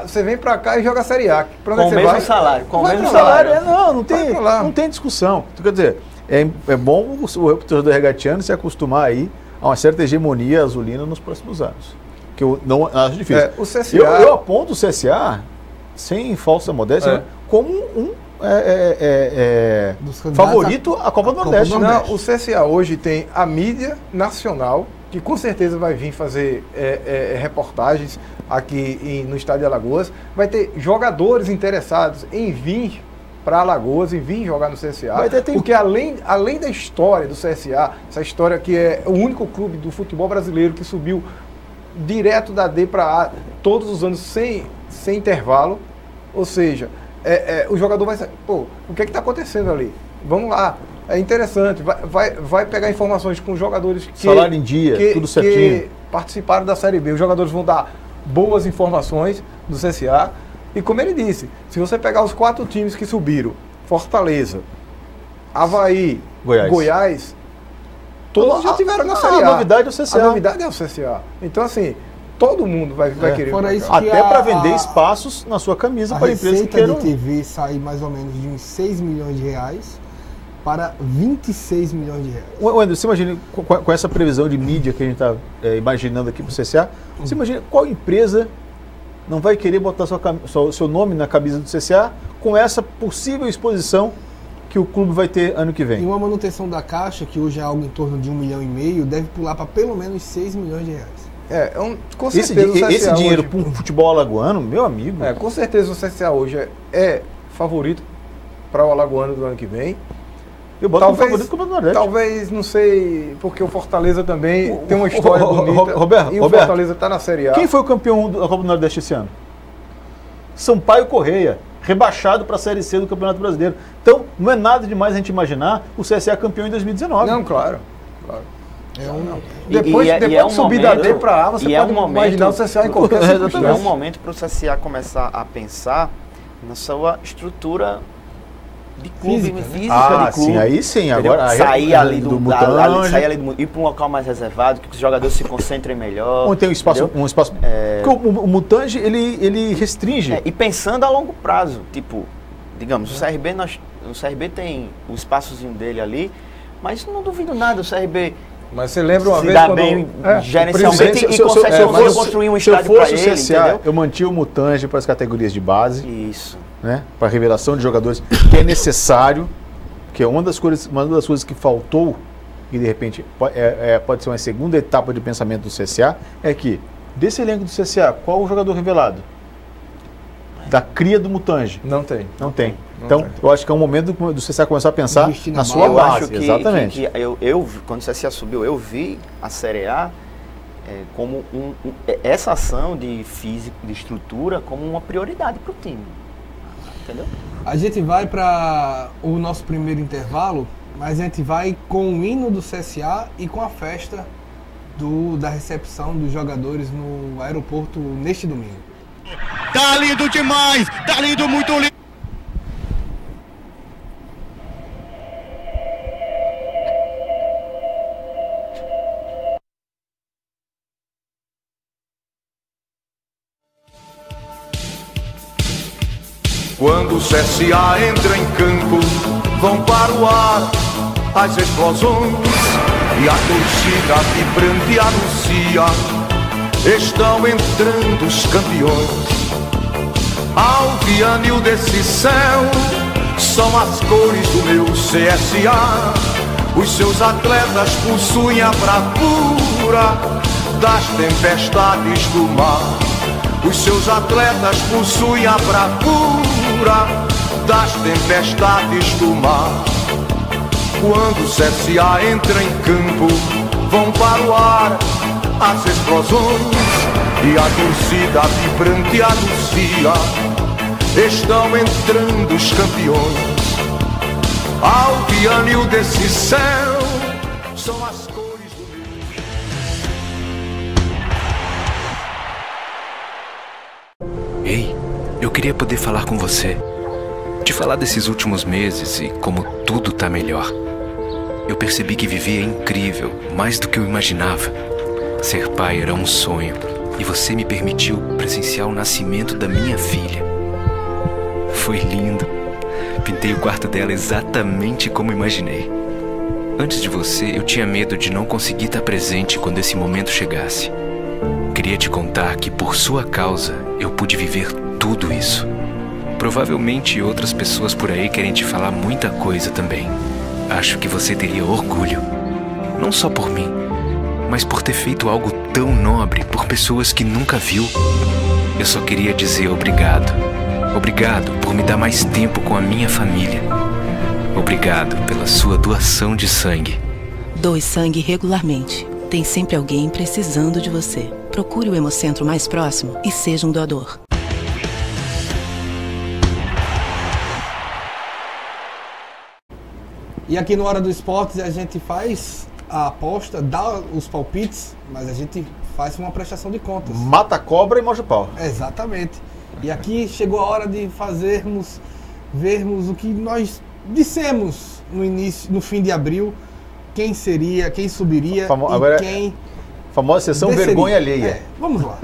Você vem pra cá e joga a Série A. Com o mesmo salário. Com o mesmo salário. Não tem discussão. Então, quer dizer, é bom o torcedor regatiano se acostumar aí a uma certa hegemonia azulina nos próximos anos. Que eu não acho difícil. O CSA... eu aponto o CSA, sem falsa modéstia, como um favorito à Copa do Nordeste. Não, o CSA hoje tem a mídia nacional, que com certeza vai vir fazer reportagens aqui no Estádio de Alagoas, vai ter jogadores interessados em vir para Alagoas e vir jogar no CSA, porque além da história do CSA, essa história que é o único clube do futebol brasileiro que subiu direto da D para A todos os anos sem intervalo, ou seja, o jogador vai saber, o que está acontecendo ali? Vamos lá, é interessante, vai pegar informações com jogadores que... Salário em dia, tudo certinho. Que participaram da Série B. Os jogadores vão dar boas informações do CSA. E como ele disse, se você pegar os 4 times que subiram, Fortaleza, Avaí, Goiás, todos já tiveram na Série A. A novidade é o CSA. A novidade é o CSA. Então, assim, todo mundo vai querer. Fora isso, até para vender espaços na sua camisa para empresas que queiram. A receita de TV sai mais ou menos de uns 6 milhões de reais para 26 milhões de reais. Wendel, você imagina, com essa previsão de mídia que a gente está imaginando aqui para o CSA, você imagina qual empresa não vai querer botar seu nome na camisa do CSA com essa possível exposição que o clube vai ter ano que vem? E uma manutenção da caixa, que hoje é algo em torno de 1,5 milhão, deve pular para pelo menos 6 milhões de reais. Com certeza esse dinheiro para um futebol alagoano, meu amigo. Com certeza o CSA hoje é favorito para o alagoano do ano que vem. Eu boto como favorito do Campeonato Nordeste. Talvez, não sei, porque o Fortaleza também tem uma história bonita. Roberto, e o Fortaleza está na Série A. Quem foi o campeão da Copa do Nordeste esse ano? Sampaio Correia, rebaixado para a Série C do Campeonato Brasileiro. Então, não é nada demais a gente imaginar o CSA campeão em 2019. Não, claro. Depois de subir da D para A, você pode imaginar o CSA em qualquer circunstância. É um momento para o CSA começar a pensar na sua estrutura de clube física de clube. Sim, aí sim. Agora, sair ali do Mutange, ir para um local mais reservado, que os jogadores se concentrem melhor. Onde tem um espaço. Porque o Mutange, ele restringe. E pensando a longo prazo, tipo, digamos, o CRB tem o espaçozinho dele ali, mas não duvido nada, o CRB. Mas você lembra uma se vez dá quando... bem gerencialmente e consegue construir um estádio para ele, entendeu? Eu mantinha o Mutange para as categorias de base. Isso. Né, para a revelação de jogadores, que é necessário, que é uma das coisas que faltou, e de repente pode ser uma segunda etapa de pensamento do CSA, é que, desse elenco do CSA, qual o jogador revelado? Da cria do Mutange? Não tem. Não tem. Então, eu acho que é um momento do CSA começar a pensar na sua base. Exatamente. Eu, quando o CSA subiu, eu vi a Série A como essa ação de físico, de estrutura, como uma prioridade para o time. Entendeu? A gente vai para o nosso primeiro intervalo, mas a gente vai com o hino do CSA e com a festa da recepção dos jogadores no aeroporto neste domingo. Tá lindo demais! Tá lindo, muito lindo! Quando o CSA entra em campo, vão para o ar as explosões e a torcida vibrante anuncia: estão entrando os campeões. Alvianil desse céu são as cores do meu CSA. Os seus atletas possuem a bravura das tempestades do mar. Os seus atletas possuem a bravura das tempestades do mar. Quando o CSA entra em campo, vão para o ar as explosões e a torcida vibrante anuncia: estão entrando os campeões. Alvianil desse céu são as cores do meu. Ei, eu queria poder falar com você. Te falar desses últimos meses e como tudo tá melhor. Eu percebi que viver é incrível, mais do que eu imaginava. Ser pai era um sonho e você me permitiu presenciar o nascimento da minha filha. Foi lindo. Pintei o quarto dela exatamente como imaginei. Antes de você, eu tinha medo de não conseguir estar presente quando esse momento chegasse. Queria te contar que por sua causa eu pude viver tudo isso. Provavelmente outras pessoas por aí querem te falar muita coisa também. Acho que você teria orgulho. Não só por mim, mas por ter feito algo tão nobre por pessoas que nunca viu. Eu só queria dizer obrigado. Obrigado por me dar mais tempo com a minha família. Obrigado pela sua doação de sangue. Doe sangue regularmente. Tem sempre alguém precisando de você. Procure o Hemocentro mais próximo e seja um doador. E aqui no Hora do Esportes a gente faz a aposta, dá os palpites, mas a gente faz uma prestação de contas. Mata a cobra e morde o pau. Exatamente. E aqui chegou a hora de vermos o que nós dissemos no fim de abril, quem seria, quem subiria quem... Famosa sessão decidiria. Vergonha alheia. Vamos lá.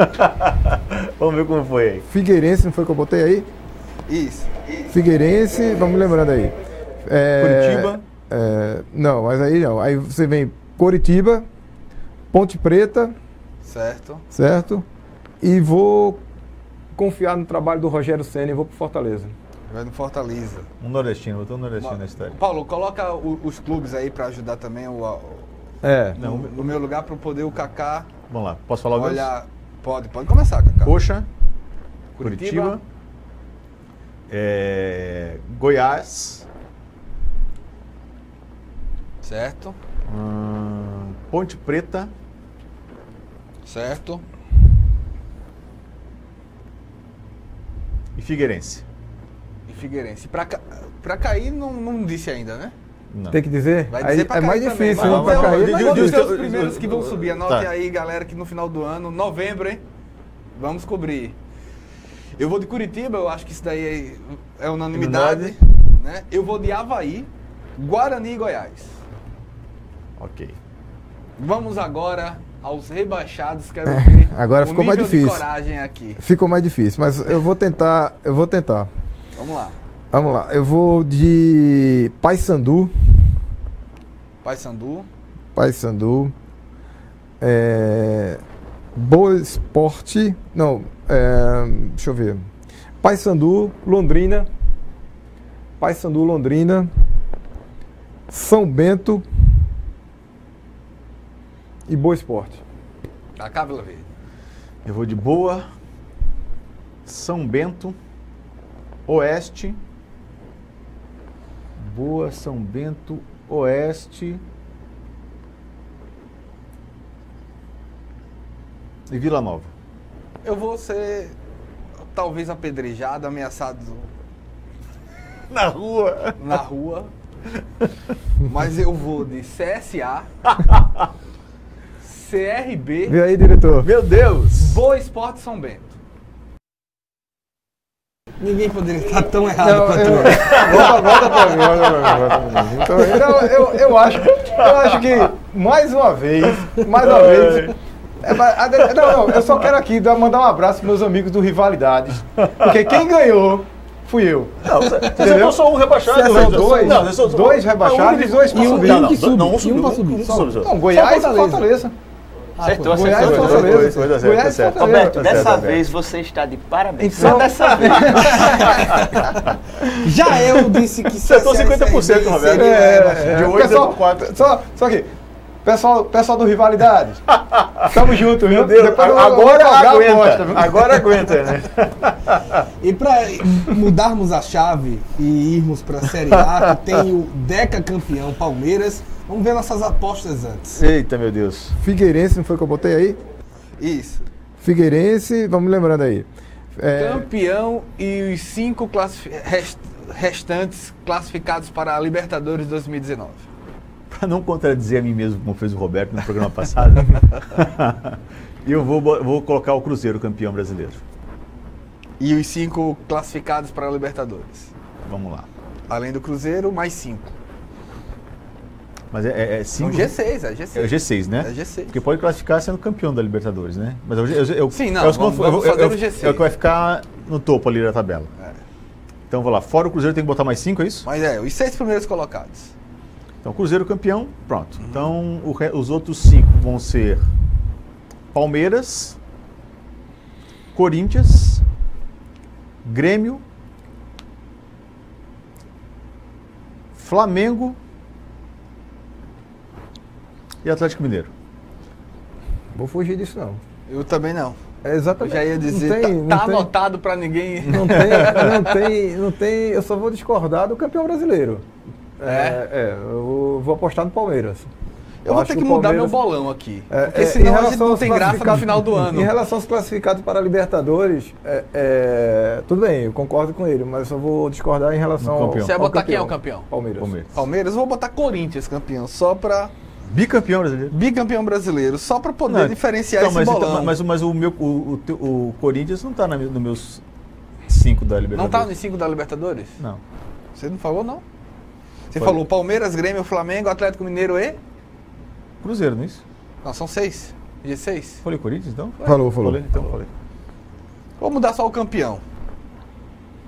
Vamos ver como foi aí. Figueirense, não foi que eu botei aí? Isso. Figueirense, vamos lembrando aí. Curitiba. Não, mas aí não. Aí você vem Coritiba, Ponte Preta. Certo. E vou confiar no trabalho do Rogério Ceni e vou pro Fortaleza. Vai no Fortaleza. Um nordestino, botou um nordestino na história. Paulo, coloca os clubes aí para ajudar também o meu lugar para poder o Kaká. Vamos lá, posso falar o olhar? Pode começar, Kaká. Coxa, Curitiba, Goiás, Certo. Ponte Preta. Certo. E Figueirense. E Figueirense. Pra cair, não disse ainda, né? Não. Tem que dizer? Vai dizer pra é cair mais também. difícil, Mas né? Pra cair, mas mas vamos ver difícil. os primeiros que vão subir. Anote Tá. aí, galera, que no final do ano, novembro, hein? Vamos cobrir. Eu vou de Curitiba, eu acho que isso daí é unanimidade. Né? Eu vou de Avaí, Guarani e Goiás. Ok. Vamos agora aos rebaixados. Quero ver agora o ficou mais nível de difícil. coragem aqui. Ficou mais difícil, mas eu vou tentar. Vamos lá. Vamos lá. Eu vou de Paysandu. Paysandu. Boa Esporte. Não, deixa eu ver. Paysandu, Londrina. São Bento e Boa Esporte. Da Cávila Verde. Eu vou de Boa, São Bento, Oeste. Boa, São Bento, Oeste. E Vila Nova. Eu vou ser talvez apedrejado, ameaçado Na rua. na rua. Mas eu vou de CSA, CRB, Vê aí, diretor. Meu Deus! Boa Esporte São Bento. Ninguém poderia estar tão errado Não, quanto eu- eu. volta pra mim. Então, eu acho que mais uma vez. Não, eu só quero aqui mandar um abraço para meus amigos do Rivalidades. Porque quem ganhou fui eu. Não, você Entendeu? não só um rebaixado. São dois, Não, eu sou- dois rebaixados e dois para E um subir. que subiu. Não, um E um subiu. pra subir. Um Só. subiu. Não, Goiás e Só Fortaleza. Acertou, Goiás e acertou. Fortaleza. Dois, Goiás tá e certo. Fortaleza. Roberto, Tá dessa certo, vez você está de parabéns. Então- Só dessa vez. Já eu disse que Acertou 50%, Roberto. É, De 8 pessoal, a 4. Só aqui. Pessoal do Rivalidades. Tamo junto, viu? Meu Deus, Depois eu vou agora pagar a aguenta. aposta, viu? Agora aguenta, né? E para mudarmos a chave e irmos para a Série A, que tem o Deca campeão Palmeiras, vamos ver nossas apostas antes. Eita, meu Deus. Figueirense, não foi o que eu botei aí? Isso. Figueirense, vamos lembrando aí. Campeão e os 5 restantes classificados para a Libertadores 2019. Para não contradizer a mim mesmo, como fez o Roberto no programa passado, eu vou colocar o Cruzeiro campeão brasileiro. E os 5 classificados para a Libertadores. Vamos lá. Além do Cruzeiro, mais 5. Mas é São cinco... G6, é G6. É o G6, né? É G6. Porque pode classificar sendo campeão da Libertadores, né? Mas eu Sim, não, é os que vamos vão- fazer o G6. É o que vai ficar no topo ali da tabela. É. Então vou lá. Fora o Cruzeiro tem que botar mais 5, é isso? Mas os 6 primeiros colocados. Então Cruzeiro campeão, pronto. Então os outros 5 vão ser Palmeiras, Corinthians, Grêmio, Flamengo e Atlético Mineiro. Vou fugir disso, não. Eu também não. É Eu exatamente. já ia dizer, Não tem- tá não tem- anotado para ninguém. Não tem. Eu só vou discordar do campeão brasileiro. Eu vou apostar no Palmeiras. Eu vou acho ter que o mudar meu Palmeiras- bolão aqui. É, Porque em senão a gente relação não aos tem graça no classificados- final do ano. Em relação aos classificados para a Libertadores, tudo bem, eu concordo com ele, mas eu só vou discordar em relação No ao campeão. Você vai ao botar quem é o campeão? Palmeiras. Palmeiras, eu vou botar Corinthians campeão, só para Bicampeão brasileiro. bicampeão brasileiro, só para poder Não, diferenciar então, esse bolão. mas o Corinthians não está nos meus 5 da Não Libertadores. tá nos 5 da Libertadores? Não. Você não falou, não? Você Foi. falou Palmeiras, Grêmio, Flamengo, Atlético Mineiro e... Cruzeiro, não é isso? Não, são 6. G6. Falei Corinthians, então? Falou. Falei, então falei. Vou mudar só o campeão.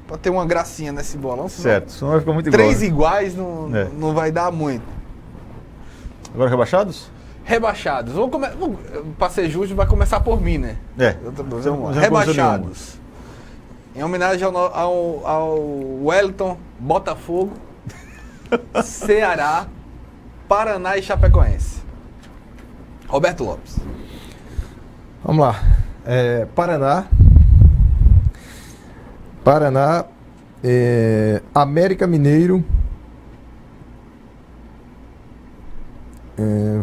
Pra ter uma gracinha nesse bolão. senão Certo, senão vai ficar muito igual. 3 né? iguais É. não vai dar muito. Agora rebaixados? Rebaixados. Pra ser justo, vai começar por mim, né? Você não começou Rebaixados. Em homenagem ao Wellington, Botafogo, Ceará, Paraná e Chapecoense. Roberto Lopes. Vamos lá. Paraná, América Mineiro,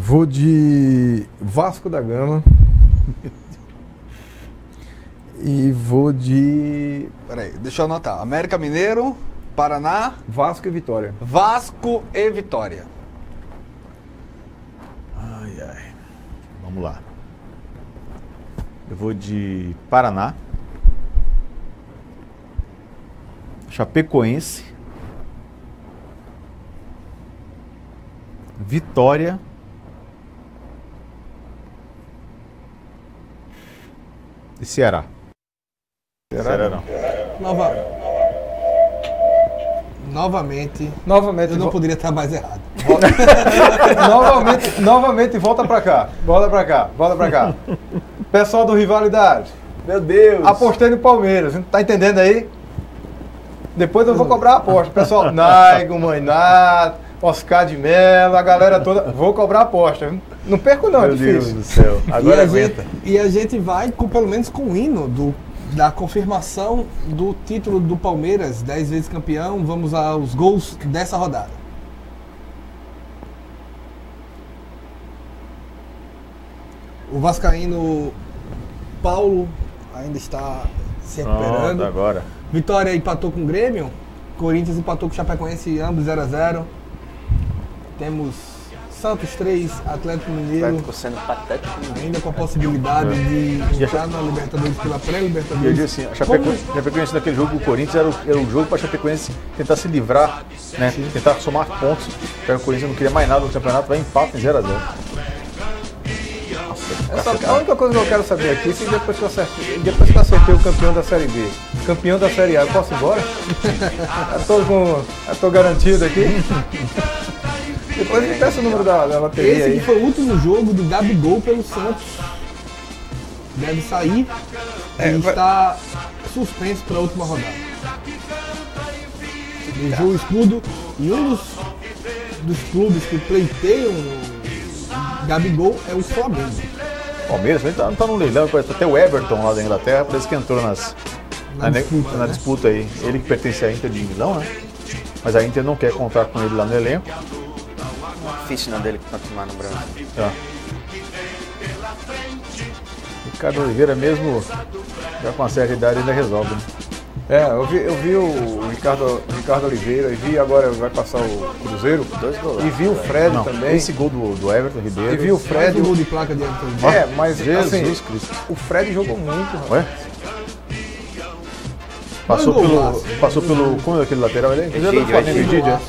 Vou de Vasco da Gama. E vou de... Peraí, deixa eu anotar. América Mineiro, Paraná... Vasco e Vitória. Vasco e Vitória. Ai, ai. Vamos lá. Eu vou de Paraná. Chapecoense. Vitória. E Ceará. Ceará não. Novamente, Novamente. eu não poderia estar mais errado. Novamente, volta pra cá. Volta pra cá. Pessoal do Rivalidade. Meu Deus. Apostei no Palmeiras. Tá entendendo aí? Depois eu vou cobrar a aposta. Pessoal, Naigo, Mainato, Oscar de Mello, a galera toda. Vou cobrar a aposta. Viu? Não perco não, Meu Deus do céu. Agora aguenta. E a gente vai, pelo menos com o hino da confirmação do título do Palmeiras, 10 vezes campeão. Vamos aos gols dessa rodada. O vascaíno Paulo ainda está se recuperando. Pronto, agora. Vitória empatou com o Grêmio. Corinthians empatou com o Chapecoense, ambos 0-0. Temos Santos 3, Atlético Mineiro. Atlético sendo patético. Ainda com a possibilidade de entrar na Libertadores pela E eu pré-Libertadores. digo assim, a Chapecoense naquele jogo, o Corinthians era o jogo para a Chapecoense tentar se livrar, né? Tentar somar pontos. Já que o Corinthians não queria mais nada no campeonato, vai empate em 0-0. A única coisa que eu quero saber aqui é se depois que eu acertei o campeão da Série B, campeão da Série A, eu posso ir embora? Eu tô garantido aqui. Depois me peça o número da loteria Esse aí. que foi o último jogo do Gabigol pelo Santos. Deve sair e está suspenso para a última rodada. Beijou o escudo e um dos clubes que pleiteiam o Gabigol é o Flamengo. Palmeiras não tá no leilão, até o Everton lá da Inglaterra, parece que entrou na disputa aí. Ele que pertence à Inter de Milão, né? Mas a Inter não quer contar com ele lá no elenco. Difícil não dele continuar no Brasil. Tá. Ricardo Oliveira mesmo, já com uma certa idade, ainda resolve, né? Eu vi o Ricardo Oliveira, e vi agora vai passar o Cruzeiro. 2 gols. E vi o Fred também. Esse gol do Everton Ribeiro. E vi o Fred. Gol de placa de Everton. Mas Jesus assim, Cristo. o Fred jogou muito. Ué? Passou pelo. Como é aquele lateral ali? Ele era do Flamengo, Egídio.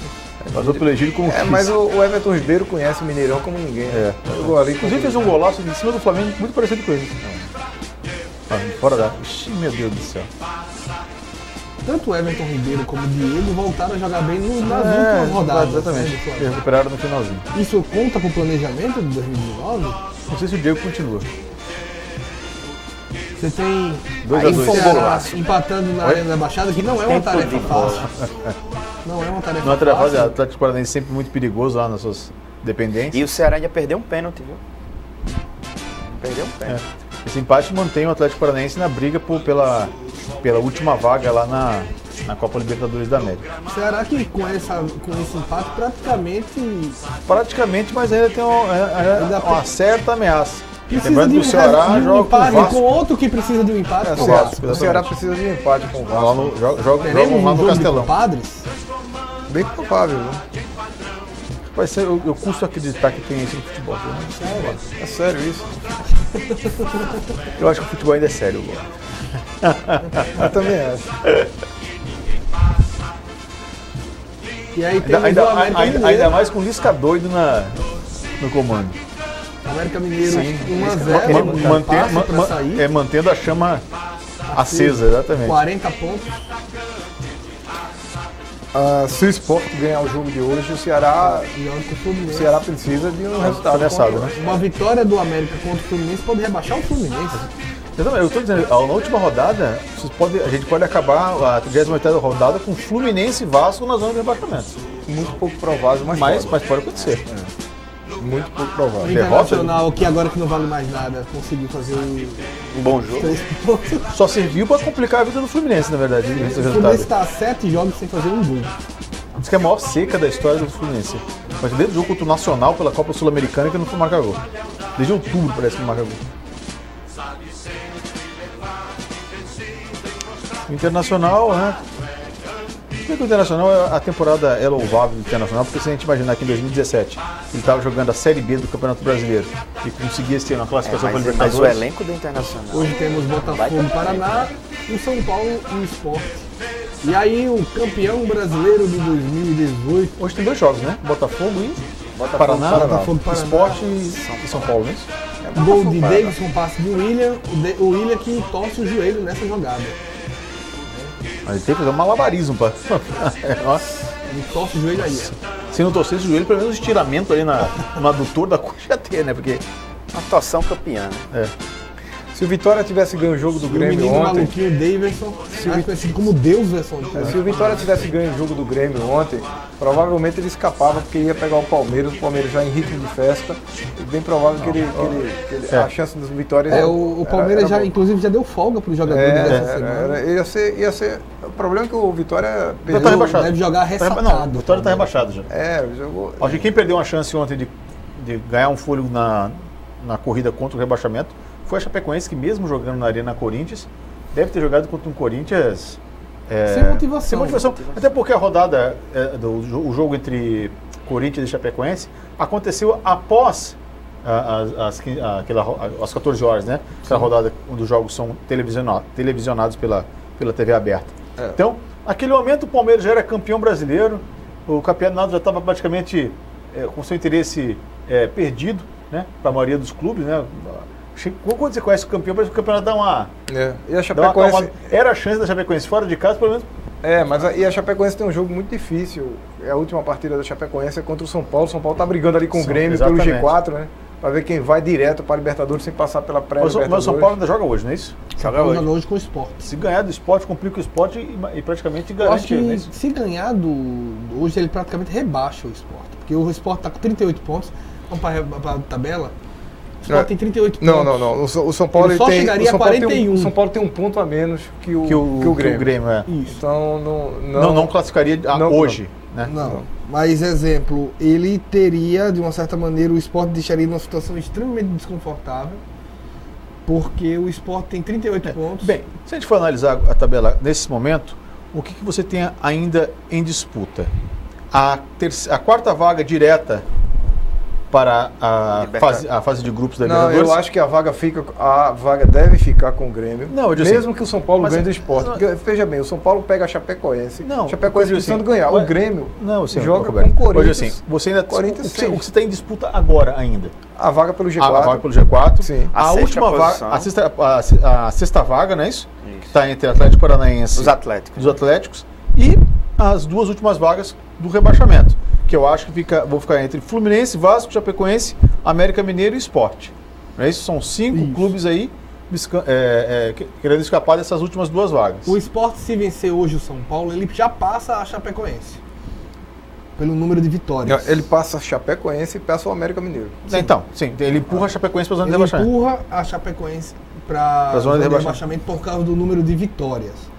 Passou pelo Egídio como mas o Everton Ribeiro conhece o Mineirão como ninguém. Jogou ali. Inclusive fez um golaço em cima do Flamengo muito parecido com ele. Fora da. Ixi, meu Deus do céu. Tanto o Everton Ribeiro como o Diego voltaram a jogar bem nas últimas rodadas. Exatamente. Se recuperaram no finalzinho. Isso conta pro planejamento de 2019? Não sei se o Diego continua. Você tem 2-2. empatando na Arena da Baixada, que não é uma tarefa fácil. Não é uma tarefa fácil. O Atlético Paranaense sempre muito perigoso lá nas suas dependências. E o Ceará já perdeu um pênalti, viu? Perdeu um pênalti. Esse empate mantém o Atlético Paranaense na briga pela última vaga lá na Copa Libertadores da América. Será que com esse empate praticamente, mas ainda tem uma certa ameaça. Lembrando que o Ceará joga com o Vasco. Com outro que precisa de um empate com o Vasco. O Ceará precisa de um empate com o Vasco. Jogam lá no Castelão. Bem provável, né? Vai ser, eu custo acreditar que tem isso no futebol. Né? É sério isso? Eu acho que o futebol ainda é sério. Eu também acho. E aí tem ainda mais com o Lisca doido no comando. América Mineiro 1-0, mantendo a chama acesa, exatamente. 40 pontos. Se o Sport ganhar o jogo de hoje, o Ceará precisa de um resultado. Né? Uma vitória do América contra o Fluminense pode rebaixar o Fluminense. Eu estou dizendo, na última rodada, a gente pode acabar a 38ª rodada com Fluminense e Vasco na zona de rebaixamento. Muito pouco provável, mas pode acontecer. Muito pouco provável. O Internacional, que agora que não vale mais nada, conseguiu fazer um bom jogo. Só serviu para complicar a vida do Fluminense, na verdade. O Fluminense está a 7 jogos sem fazer um gol. Diz que é a maior seca da história do Fluminense. Mas desde o jogo contra o Nacional pela Copa Sul-Americana que não foi marcar gol. Desde outubro parece que não marca gol. O Internacional, né? Por que o Internacional, a temporada é louvável do Internacional? Porque se a gente imaginar que em 2017 ele estava jogando a Série B do Campeonato Brasileiro e conseguia ter uma classificação para a Libertadores. Mas o elenco do Internacional. Hoje temos Botafogo, Paraná, o São Paulo e o Sport. E aí o campeão brasileiro de 2018. Hoje tem 2 jogos, né? Botafogo e Paraná, Sport e São Paulo, não é isso? Gol de Davidson, passe de William, o William que torce o joelho nessa jogada. Mas tem que fazer um malabarismo para. Ele torce o joelho aí. Se não torcesse o joelho, pelo menos um estiramento ali no adutor da coxa ia ter, né? Porque. Uma atuação campeã, né? É. Se o Vitória tivesse ganho o jogo do Grêmio ontem... O maluquinho Davidson, mais conhecido como Deusverson. Se o Vitória tivesse ganho o jogo do Grêmio ontem, provavelmente ele escapava porque ia pegar o Palmeiras já em ritmo de festa. E bem provável que a chance das vitórias... O Palmeiras inclusive já deu folga para os jogadores dessa semana. Ia ser... O problema é que o Vitória perdeu, tá rebaixado. Deve jogar ressacado. Não, o Vitória está rebaixado já. Jogou... Acho que quem perdeu uma chance ontem de ganhar um fôlego na corrida contra o rebaixamento foi a Chapecoense, que mesmo jogando na Arena Corinthians, deve ter jogado contra um Corinthians sem motivação. Até porque a rodada, o jogo entre Corinthians e Chapecoense aconteceu após às 14 horas, né? Aquela rodada onde os jogos são televisionados pela TV aberta. Então, naquele momento o Palmeiras já era campeão brasileiro, o campeonato já estava praticamente com seu interesse perdido, né? Para a maioria dos clubes, né? Quando você conhece o campeão, parece que o campeonato dá uma... E a Chapecoense... Era a chance da Chapecoense fora de casa, pelo menos... mas a Chapecoense tem um jogo muito difícil. A última partida da Chapecoense é contra o São Paulo. O São Paulo está brigando ali com o Grêmio pelo G4, né? Para ver quem vai direto para a Libertadores sem passar pela pré-Libertadores. Mas o São Paulo ainda joga hoje, não é isso? Joga hoje com o Sport. Se ganhar do Sport, complica o Sport e praticamente garante. Eu acho que se ganhar hoje, ele praticamente rebaixa o Sport. Porque o Sport está com 38 pontos. Vamos para a tabela. O Sport tem 38 pontos. Não. O São Paulo ele só chegaria a 41. O São Paulo tem um ponto a menos que o Grêmio. Isso. Então não classificaria hoje. Né? Não. Mas, exemplo, ele teria, de uma certa maneira, o Sport deixaria numa situação extremamente desconfortável, porque o Sport tem 38 pontos. Bem, se a gente for analisar a tabela nesse momento, o que você tem ainda em disputa? A quarta vaga direta para a fase de grupos da Libertadores? Eu acho que a vaga deve ficar com o Grêmio. Mesmo que o São Paulo ganhe do Sport. Porque, veja bem, o São Paulo pega a Chapecoense. Chapecoense precisando ganhar. O Grêmio joga com o Corinthians. Hoje, você ainda, o que você está em disputa agora ainda? A vaga pelo G4. A vaga pelo G4. Sim. A última vaga, a sexta vaga, não é isso? Que está entre Atlético Paranaense dos Atléticos. E as duas últimas vagas do rebaixamento, que eu acho que vão ficar entre Fluminense, Vasco, Chapecoense, América Mineiro e Sport. Não é isso? São 5 clubes aí querendo escapar dessas últimas 2 vagas. O Sport, se vencer hoje o São Paulo, ele já passa a Chapecoense. Pelo número de vitórias. Ele passa a Chapecoense e passa o América Mineiro. Sim, ele empurra a Chapecoense para a zona de rebaixamento. Ele empurra a Chapecoense para a zona de rebaixamento por causa do número de vitórias.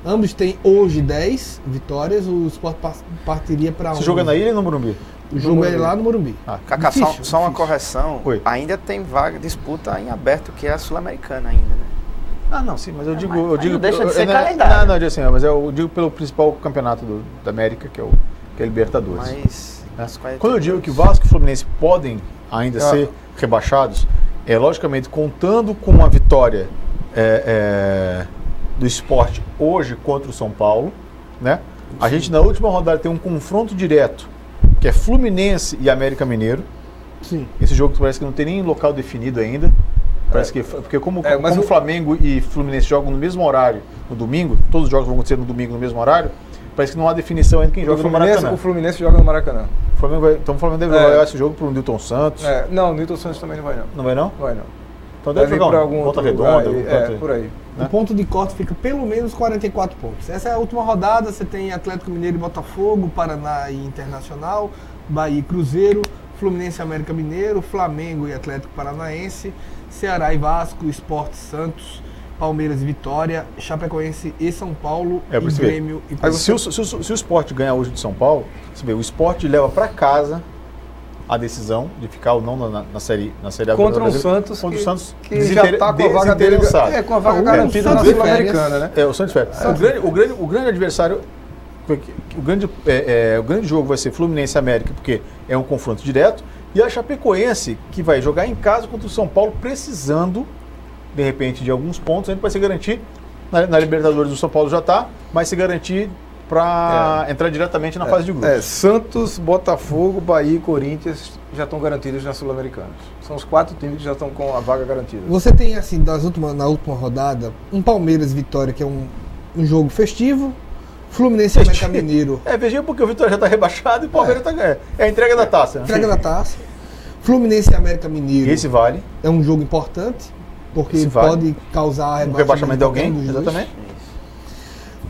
Ambos têm hoje 10 vitórias, o Sport partiria para 11. Você joga na Ilha ou no Morumbi? O jogo é lá no Morumbi. Cacá, só uma correção. Oi. Ainda tem vaga, disputa em aberto, que é a Sul-Americana ainda, né? Não, sim, mas eu digo... Não deixa de ser calendário. Não, assim, mas eu digo pelo principal campeonato da América, que é a Libertadores. Mas... Quando eu digo que o Vasco e o Fluminense podem ainda ser rebaixados, logicamente, contando com a vitória do Sport hoje contra o São Paulo, né? A gente na última rodada tem um confronto direto, que é Fluminense e América Mineiro. Sim. Esse jogo parece que não tem nem local definido ainda. Parece que porque como o Flamengo e Fluminense jogam no mesmo horário no domingo, todos os jogos vão acontecer no domingo no mesmo horário. Parece que não há definição ainda quem joga no Maracanã. O Fluminense joga no Maracanã. Então o Flamengo deve levar esse jogo para o Newton Santos. Não, o Newton Santos também não vai não. Não vai não? Vai não. Então deve jogar algum Volta Redonda. Por aí. O ponto de corte fica pelo menos 44 pontos. Essa é a última rodada, você tem Atlético Mineiro e Botafogo, Paraná e Internacional, Bahia e Cruzeiro, Fluminense e América Mineiro, Flamengo e Atlético Paranaense, Ceará e Vasco, Sport Santos Palmeiras e Vitória, Chapecoense e São Paulo, É, e por isso mesmo. Grêmio e Mas se o Sport ganhar hoje de São Paulo, você vê, o Sport leva para casa a decisão de ficar ou não na série A. Contra o do Santos, contra o Santos que já está com a vaga dele, com a vaga garantida na Sul-Americana, né? É, o Santos férias. O grande adversário, o grande jogo vai ser Fluminense e América, porque é um confronto direto, e a Chapecoense, que vai jogar em casa contra o São Paulo, precisando, de repente, de alguns pontos, ainda para se garantir, na Libertadores do São Paulo já está, mas se garantir para entrar diretamente na fase de grupos. Santos, Botafogo, Bahia e Corinthians já estão garantidos na Sul-Americana. São os 4 times que já estão com a vaga garantida. Você tem, assim, na última rodada, um Palmeiras e Vitória, que é um jogo festivo, Fluminense e América Mineiro. Veja porque o Vitória já está rebaixado e o Palmeiras está ganhando. É a entrega da taça. Né? Entrega da taça. Fluminense e América Mineiro. E esse vale. É um jogo importante, porque pode causar um rebaixamento de alguém. Exatamente.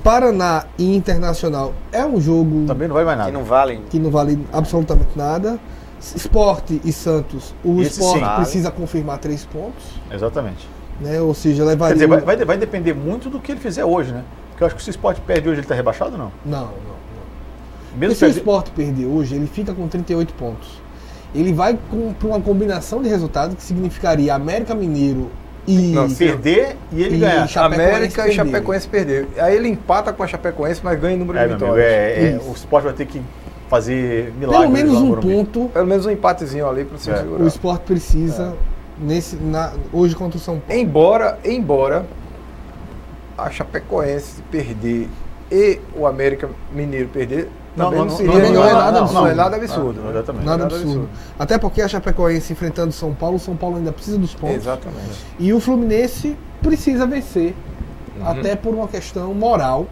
Paraná e Internacional é um jogo... Também não vale mais nada. Que não vale absolutamente nada. Sport e Santos, o Sport precisa confirmar 3 pontos. Exatamente. Né? Ou seja, levaria... Quer dizer, vai depender muito do que ele fizer hoje, né? Porque eu acho que se o Sport perde hoje, ele está rebaixado ou não? Não. Mesmo se o Sport perder hoje, ele fica com 38 pontos. Ele vai para uma combinação de resultados que significaria América Mineiro e... perder e ele ganhar. América e Chapecoense perder. Aí ele empata com a Chapecoense, mas ganha em número de vitórias. O Sport vai ter que fazer milagres. Pelo menos um ponto. Pelo menos um empatezinho ali para se segurar. O Sport precisa hoje contra o São Paulo. Embora a Chapecoense perder e o América Mineiro perder, não é nada absurdo. Nada absurdo. Até porque a Chapecoense enfrentando o São Paulo ainda precisa dos pontos. Exatamente. E o Fluminense precisa vencer, até por uma questão moral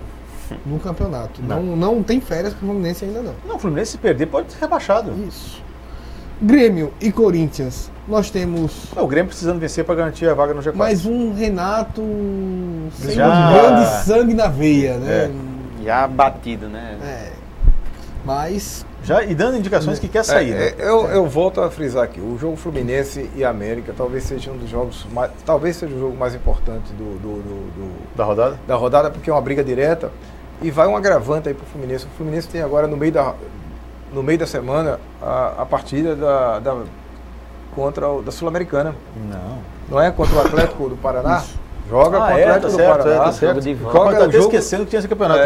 no campeonato. Não tem férias para o Fluminense ainda não. Não, o Fluminense se perder pode ser rebaixado. Isso. Grêmio e Corinthians, nós temos... O Grêmio precisando vencer para garantir a vaga no G4. Mais um Renato sem grande sangue na veia, né? Já batido, né? Mas... E dando indicações que quer sair, né? Eu volto a frisar aqui, o jogo Fluminense e América talvez seja um dos jogos talvez seja o jogo mais importante da rodada? Da rodada, porque é uma briga direta e vai um agravante aí pro Fluminense. O Fluminense tem agora no meio da semana a partida contra da Sul-Americana. Não é contra o Atlético do Paraná? Isso. Joga contra o Atlético do Paraná. Jogo de volta. Esquecendo que tinha esse campeonato.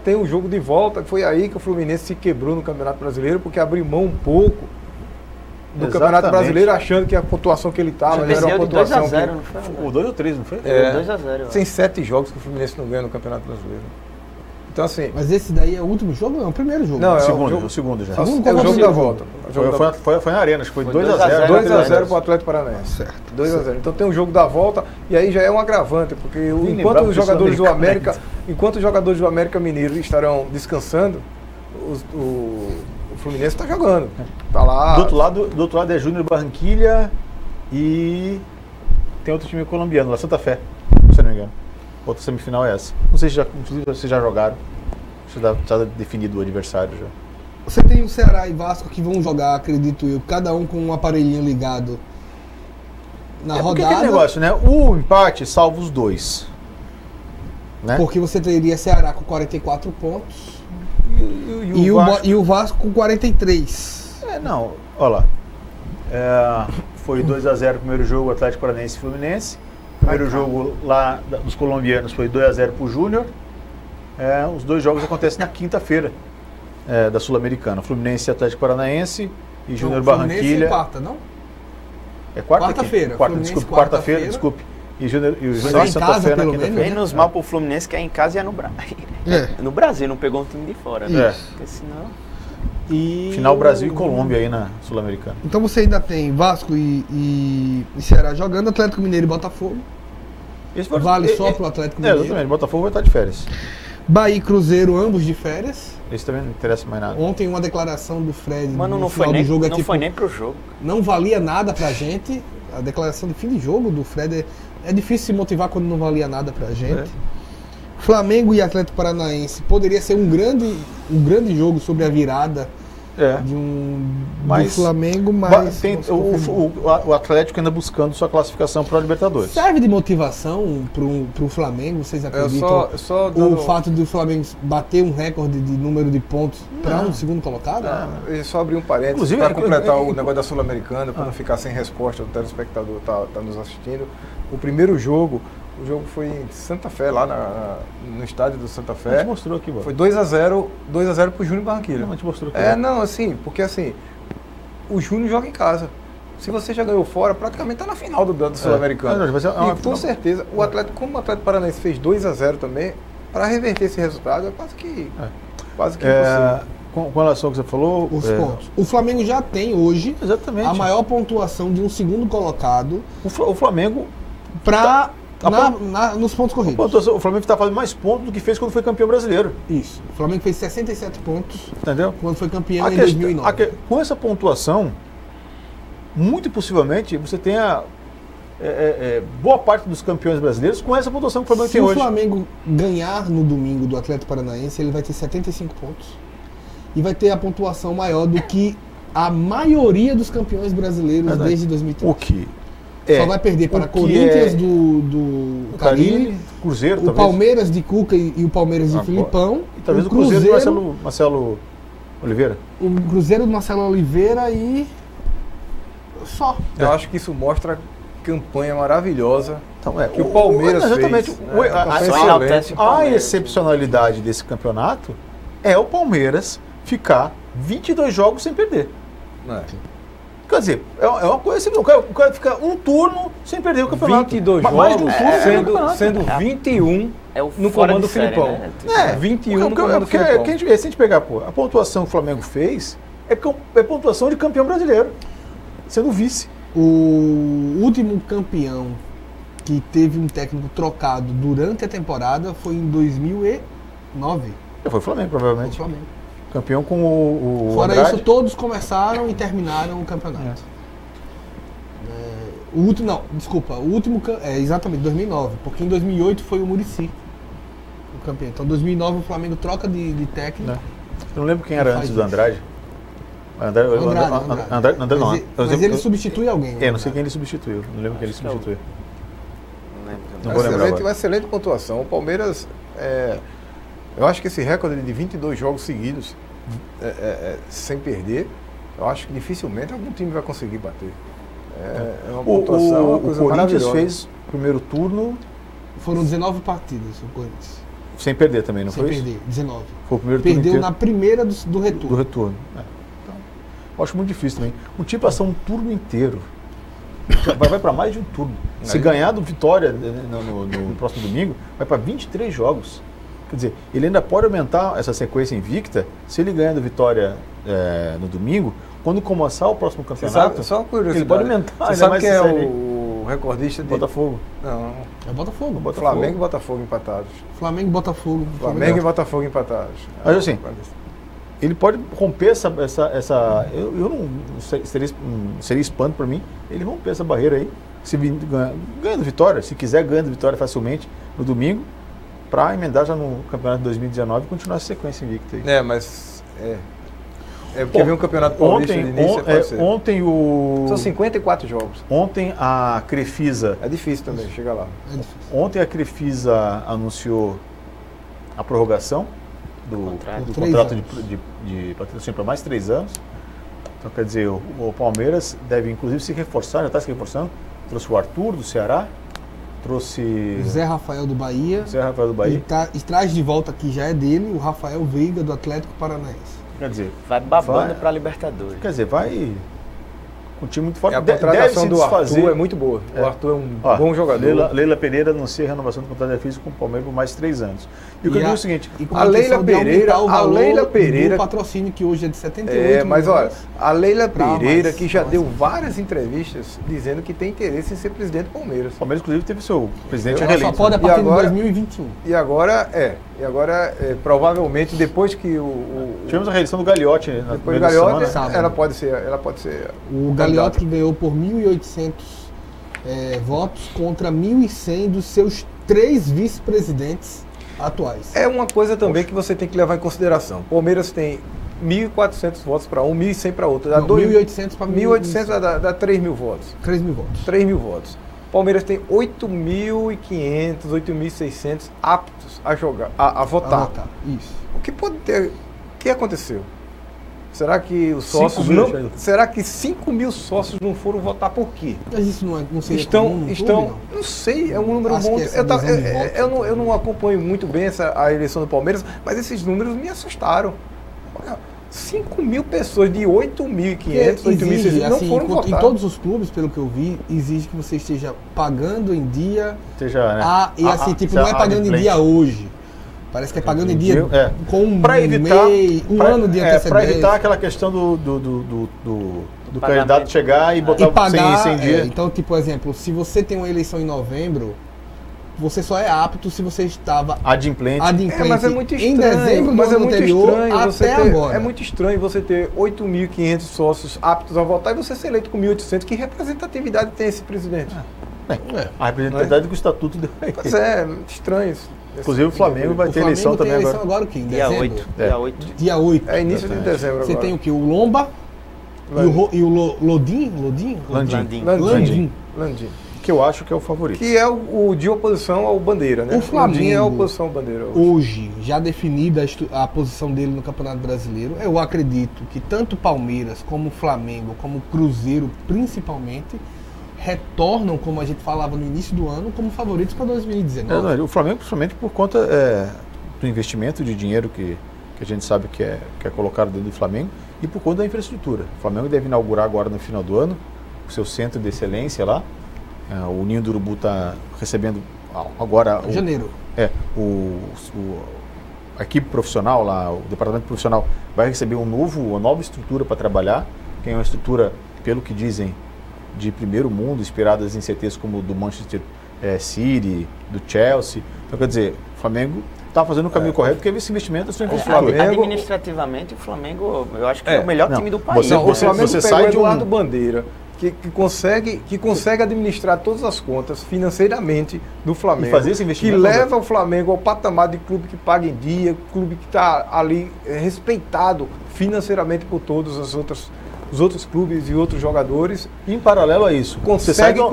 Tem o jogo de volta. Foi aí que o Fluminense se quebrou no Campeonato Brasileiro, porque abriu mão um pouco do Campeonato Brasileiro, achando que a pontuação que ele estava era uma pontuação... 2 a 0, não foi? O 2 ou 3, não foi? 2 a 0. Tem 7 jogos que o Fluminense não ganha no Campeonato Brasileiro. Então, assim... Mas esse daí é o último jogo? Não, é o primeiro jogo. Não, o segundo já. É o jogo da volta. Foi na Arena, acho que foi 2 a 0. 2 a 0 para o Atlético Paranaense. Certo. 2 a 0. Então tem o jogo da volta e aí já é um agravante, porque enquanto os jogadores do América Mineiro estarão descansando, o Fluminense está jogando. Tá lá. Do outro lado é Júnior Barranquilla e tem outro time colombiano, lá Santa Fé, se não me engano. Outra semifinal é essa. Não sei se vocês já jogaram. Já definido o adversário já. Você tem o Ceará e Vasco que vão jogar, acredito eu, cada um com um aparelhinho ligado na rodada. Porque aquele negócio, né? O empate salva os dois. Né? Porque você teria Ceará com 44 pontos e o Vasco com 43. Olha lá. Foi 2 a 0 o primeiro jogo, Atlético Paranaense e Fluminense. O primeiro jogo lá dos colombianos foi 2 a 0 para o Júnior. Os dois jogos acontecem na quinta-feira da Sul-Americana. Fluminense e Atlético Paranaense e Júnior Barranquilla. Fluminense é quarta, não? É quarta-feira. Quarta-feira, desculpe. E o Júnior Santa Fé na quinta-feira. Menos mal pro Fluminense que é em casa e é no Brasil. No Brasil, não pegou um time de fora. Né? Porque senão... Final Brasil e Colômbia aí na Sul-Americana. Então você ainda tem Vasco e Ceará jogando, Atlético Mineiro e Botafogo. Vale só pro Atlético Mineiro. Exatamente, Botafogo vai estar de férias. Bahia e Cruzeiro, ambos de férias. Esse também não interessa mais nada. Ontem uma declaração do Fred no final do jogo não foi nem pro jogo. Não valia nada pra gente. A declaração de fim de jogo do Fred é difícil se motivar quando não valia nada pra gente. Flamengo e Atlético Paranaense poderia ser um grande jogo sobre a virada do Flamengo, mas tem o Atlético ainda buscando sua classificação para a Libertadores. Serve de motivação para o Flamengo, vocês acreditam? O fato do Flamengo bater um recorde de número de pontos para um segundo colocado? Eu só abrir um parênteses para completar o negócio da Sul-Americana, para não ficar sem resposta do telespectador tá nos assistindo. O primeiro jogo, o jogo foi em Santa Fé, lá no estádio do Santa Fé. A gente mostrou aqui, foi 2x0 pro Júnior Barranquilla. Não, a gente mostrou aqui. Porque o Júnior joga em casa. Se você já ganhou fora, praticamente está na final do Sul-Americano. E com certeza, o Atlético, como o Atlético Paranaense fez 2x0 também, para reverter esse resultado é quase que impossível. Com relação ao que você falou... Os pontos. O Flamengo já tem hoje a maior pontuação de um segundo colocado. O Flamengo... nos pontos corridos. O Flamengo está fazendo mais pontos do que fez quando foi campeão brasileiro. Isso. O Flamengo fez 67 pontos. Entendeu? Quando foi campeão em 2009. Com essa pontuação, muito possivelmente, você tenha boa parte dos campeões brasileiros com essa pontuação que o Flamengo tem hoje. Se o Flamengo ganhar no domingo do Atlético Paranaense, ele vai ter 75 pontos. E vai ter a pontuação maior do que a maioria dos campeões brasileiros desde 2013. O que? Só vai perder para Corinthians do Carille, Cruzeiro, o Palmeiras de Cuca e o Palmeiras de Filipão. E talvez o Cruzeiro do Marcelo Oliveira. O Cruzeiro do Marcelo Oliveira e só. Eu acho que isso mostra a campanha maravilhosa que o Palmeiras exatamente, fez. A excepcionalidade desse campeonato é o Palmeiras ficar 22 jogos sem perder. Quer dizer, é uma coisa assim, o cara fica um turno sem perder o campeonato. 22 jogos, sendo 21 no comando do Filipão. Né? 21 no comando do Filipão. Se a gente pegar a pontuação que o Flamengo fez, é pontuação de campeão brasileiro, sendo vice. O último campeão que teve um técnico trocado durante a temporada foi em 2009. Foi o Flamengo, provavelmente. Foi o Flamengo. Campeão com o Fora Andrade. isso, todos começaram e terminaram o campeonato. O último, exatamente, 2009, porque em 2008 foi o Muricy o campeão. Então, em 2009 o Flamengo troca de técnico. Eu não lembro quem era antes do Andrade. Andrade. Mas ele substitui alguém. Não sei quem ele substituiu. Não lembro quem ele substituiu. Não vou lembrar. Uma excelente pontuação. O Palmeiras... Eu acho que esse recorde de 22 jogos seguidos sem perder, eu acho que dificilmente algum time vai conseguir bater. É uma pontuação, uma coisa maravilhosa. O Corinthians fez o primeiro turno... Foram 19 partidas, o Corinthians. Sem perder também, não foi isso? Sem perder, 19. Foi o primeiro turno Perdeu inteiro. Na primeira do retorno. Do retorno. Então, eu acho muito difícil também. Um time passar um turno inteiro, vai para mais de um turno. Se ganhar do Vitória no próximo domingo, vai para 23 jogos. Quer dizer, ele ainda pode aumentar essa sequência invicta se ele ganhar do Vitória no domingo, quando começar o próximo campeonato. Só uma curiosidade. Ele pode aumentar. Você sabe quem é o recordista de... Botafogo. Não. É Botafogo. Flamengo e Botafogo empatados. Flamengo e Botafogo. Flamengo e Botafogo empatados. Mas assim, ele pode romper essa eu não seria espanto para mim ele romper essa barreira aí, se ganha do Vitória, se quiser ganhar do Vitória facilmente no domingo, para emendar já no campeonato de 2019 e continuar essa sequência invicta aí. Mas porque vem um campeonato paulista de início, pode ser. Ontem São 54 jogos. Ontem a Crefisa... É difícil também, chegar lá. Ontem a Crefisa anunciou a prorrogação do contrato de patrocínio para mais 3 anos. Então, quer dizer, o Palmeiras deve inclusive se reforçar, já está se reforçando. Trouxe o Arthur do Ceará, trouxe... Zé Rafael do Bahia. E traz de volta, que já é dele, o Rafael Veiga do Atlético Paranaense. Quer dizer, vai babando para a Libertadores. Quer dizer, vai com um time muito forte. A contratação do Arthur é muito boa. O Arthur é um bom jogador. Leila Pereira anuncia a renovação do contrato de físico com o Palmeiras por mais 3 anos. E o que eu digo é o seguinte, a Leila Pereira, o patrocínio que hoje é de 78 mas olha, a Leila Pereira que já deu várias entrevistas dizendo que tem interesse em ser presidente do Palmeiras. O Palmeiras inclusive teve seu presidente reeleito. Só pode a partir de 2021. E agora provavelmente depois que tivemos a reeleição do Gagliotti depois do Gagliotti, ela pode ser o Gagliotti que ganhou por 1.800 votos contra 1.100 dos seus 3 vice-presidentes atuais. É uma coisa também que você tem que levar em consideração. O Palmeiras tem 1.400 votos para um, 1.100 para outro. Dá 1.800 para 1.800 dá 3 mil votos. 3 mil votos. 3 mil votos. Palmeiras tem 8.500, 8.600 aptos a jogar, a votar. Isso. O que pode ter... O que aconteceu? Será que os sócios não... Será que 5 mil sócios não foram votar por quê? Mas isso não seria estão, comum no estão clube, não sei, é um número bom. Eu não acompanho muito bem a eleição do Palmeiras, mas esses números me assustaram. 5 mil pessoas de 8.500, 8.600 não foram votar. Em todos os clubes, pelo que eu vi, exige que você esteja pagando em dia. Não é pagando em dia hoje. Parece que é pagando em dia com um ano de antecedência. Para evitar aquela questão do candidato chegar e botar pagar, sem dia. Então, tipo, por exemplo, se você tem uma eleição em novembro, você só é apto se você estava adimplente. Mas é muito estranho. Em dezembro do ano anterior até agora. É muito estranho você ter 8.500 sócios aptos a votar e você ser eleito com 1.800. Que representatividade tem esse presidente? A representatividade do estatuto deu. Pois é, estranho isso. Inclusive o Flamengo vai ter eleição também agora. Agora o quê? Em dia dezembro? 8. Dia 8. É início de dezembro agora. Você tem o quê? O Lomba e o Lodim? Landim. Que eu acho que é o favorito. Que é o de oposição ao Bandeira, né? O Flamengo é a oposição ao Bandeira. Hoje, já definida a posição dele no Campeonato Brasileiro, eu acredito que tanto Palmeiras como Flamengo, como Cruzeiro principalmente, retornam, como a gente falava no início do ano, como favoritos para 2019. O Flamengo, principalmente por conta do investimento de dinheiro que a gente sabe que é colocado dentro do Flamengo e por conta da infraestrutura. O Flamengo deve inaugurar agora no final do ano o seu centro de excelência lá. O Ninho do Urubu está recebendo agora... Janeiro. A equipe profissional lá, o departamento profissional vai receber uma nova estrutura para trabalhar, que é uma estrutura, pelo que dizem, de primeiro mundo, inspiradas em CTs como do Manchester City, do Chelsea. Então, quer dizer, o Flamengo está fazendo o caminho correto, porque esse investimento é Flamengo. Administrativamente, o Flamengo, eu acho que é o melhor time do país. O Flamengo pegou o Eduardo Bandeira, que consegue administrar todas as contas financeiramente do Flamengo. E fazer esse investimento. Que leva o Flamengo ao patamar de clube que paga em dia, clube que está ali respeitado financeiramente por todos os outros clubes e outros jogadores. E em paralelo a isso, você sai do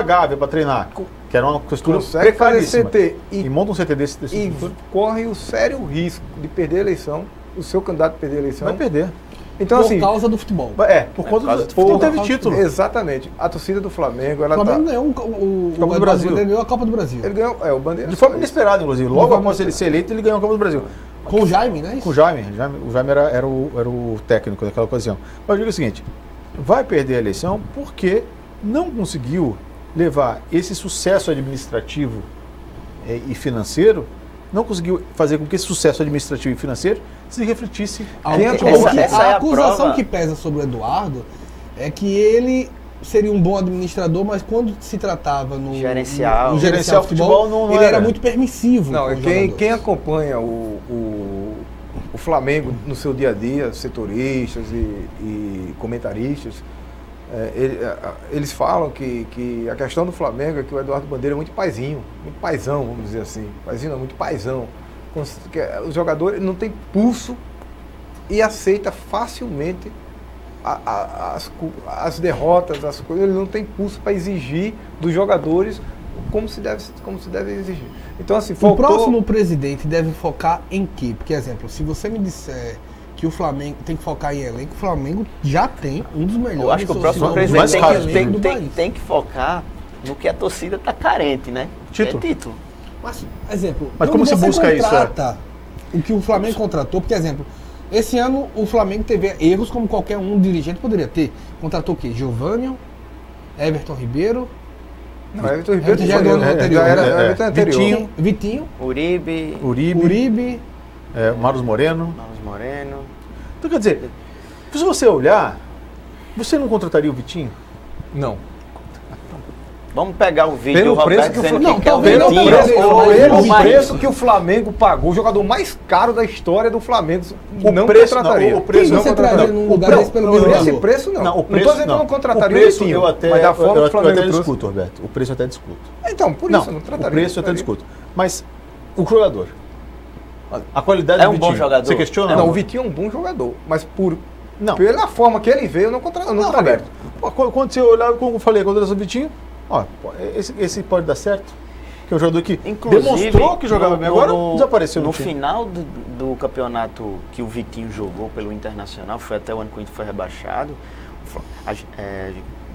Gávea para treinar, que era uma estrutura precaríssima, e monta um CT desse e corre o sério risco de perder a eleição, o seu candidato perder a eleição. Vai perder. Então, por causa do futebol. Por conta do futebol. Não teve título. Exatamente. A torcida do Flamengo... O Flamengo ganhou o Copa do Brasil. Ele ganhou a Copa do Brasil. Ele ganhou o Bandeira. De forma inesperada, inclusive. Logo após ele ser eleito, ele ganhou a Copa do Brasil. Com o Jaime, né? Com o Jaime. O Jaime era o técnico daquela ocasião. Mas eu digo o seguinte, vai perder a eleição porque não conseguiu levar esse sucesso administrativo e financeiro, não conseguiu fazer com que esse sucesso administrativo e financeiro se refletisse. A acusação que pesa sobre o Eduardo é que ele seria um bom administrador, mas quando se tratava no gerencial futebol, ele era muito permissivo. Não, quem acompanha o Flamengo no seu dia a dia, setoristas e comentaristas, eles falam que a questão do Flamengo é que o Eduardo Bandeira é muito paizão, vamos dizer assim. Paizinho não, muito paizão. O jogador não tem pulso e aceita facilmente as derrotas, as coisas. Ele não tem pulso para exigir dos jogadores como se deve exigir. Então, assim, o próximo presidente deve focar em quê? Porque, exemplo, se você me disser que o Flamengo tem que focar em elenco, o Flamengo já tem um dos melhores. Eu acho que o próximo presidente tem que focar no que a torcida está carente, né? Título. Mas, exemplo, mas como você busca isso? O que o Flamengo contratou, porque, exemplo, esse ano o Flamengo teve erros como qualquer um dirigente poderia ter. Contratou o quê? Giovânio, Everton Ribeiro. Não, Everton Ribeiro já é do ano anterior. Vitinho. Uribe. Marlos Moreno. Então, quer dizer, se você olhar, você não contrataria o Vitinho? Não. Vamos pegar o vídeo pelo do Roberto preço pelo preço que o Flamengo pagou, o jogador mais caro da história do Flamengo, não contrataria. O preço não contrataria. Esse preço não. Não estou dizendo que não contrataria o Vitinho, mas da forma que o Flamengo trouxe. Discuto, Roberto. O preço eu até discuto. Então, por isso eu não trataria. O preço eu até discuto. Mas o jogador, A qualidade É do um bom Vitinho, jogador. você questiona? Não, o Vitinho é um bom jogador, mas Não. pela forma que ele veio, eu não contrario. Roberto. Quando você olhar, como eu falei, a contratação do Vitinho, esse pode dar certo. Que é um jogador que demonstrou que jogava bem, agora desapareceu no time. final do campeonato que o Vitinho jogou pelo Internacional, foi até o ano que o Inter foi rebaixado,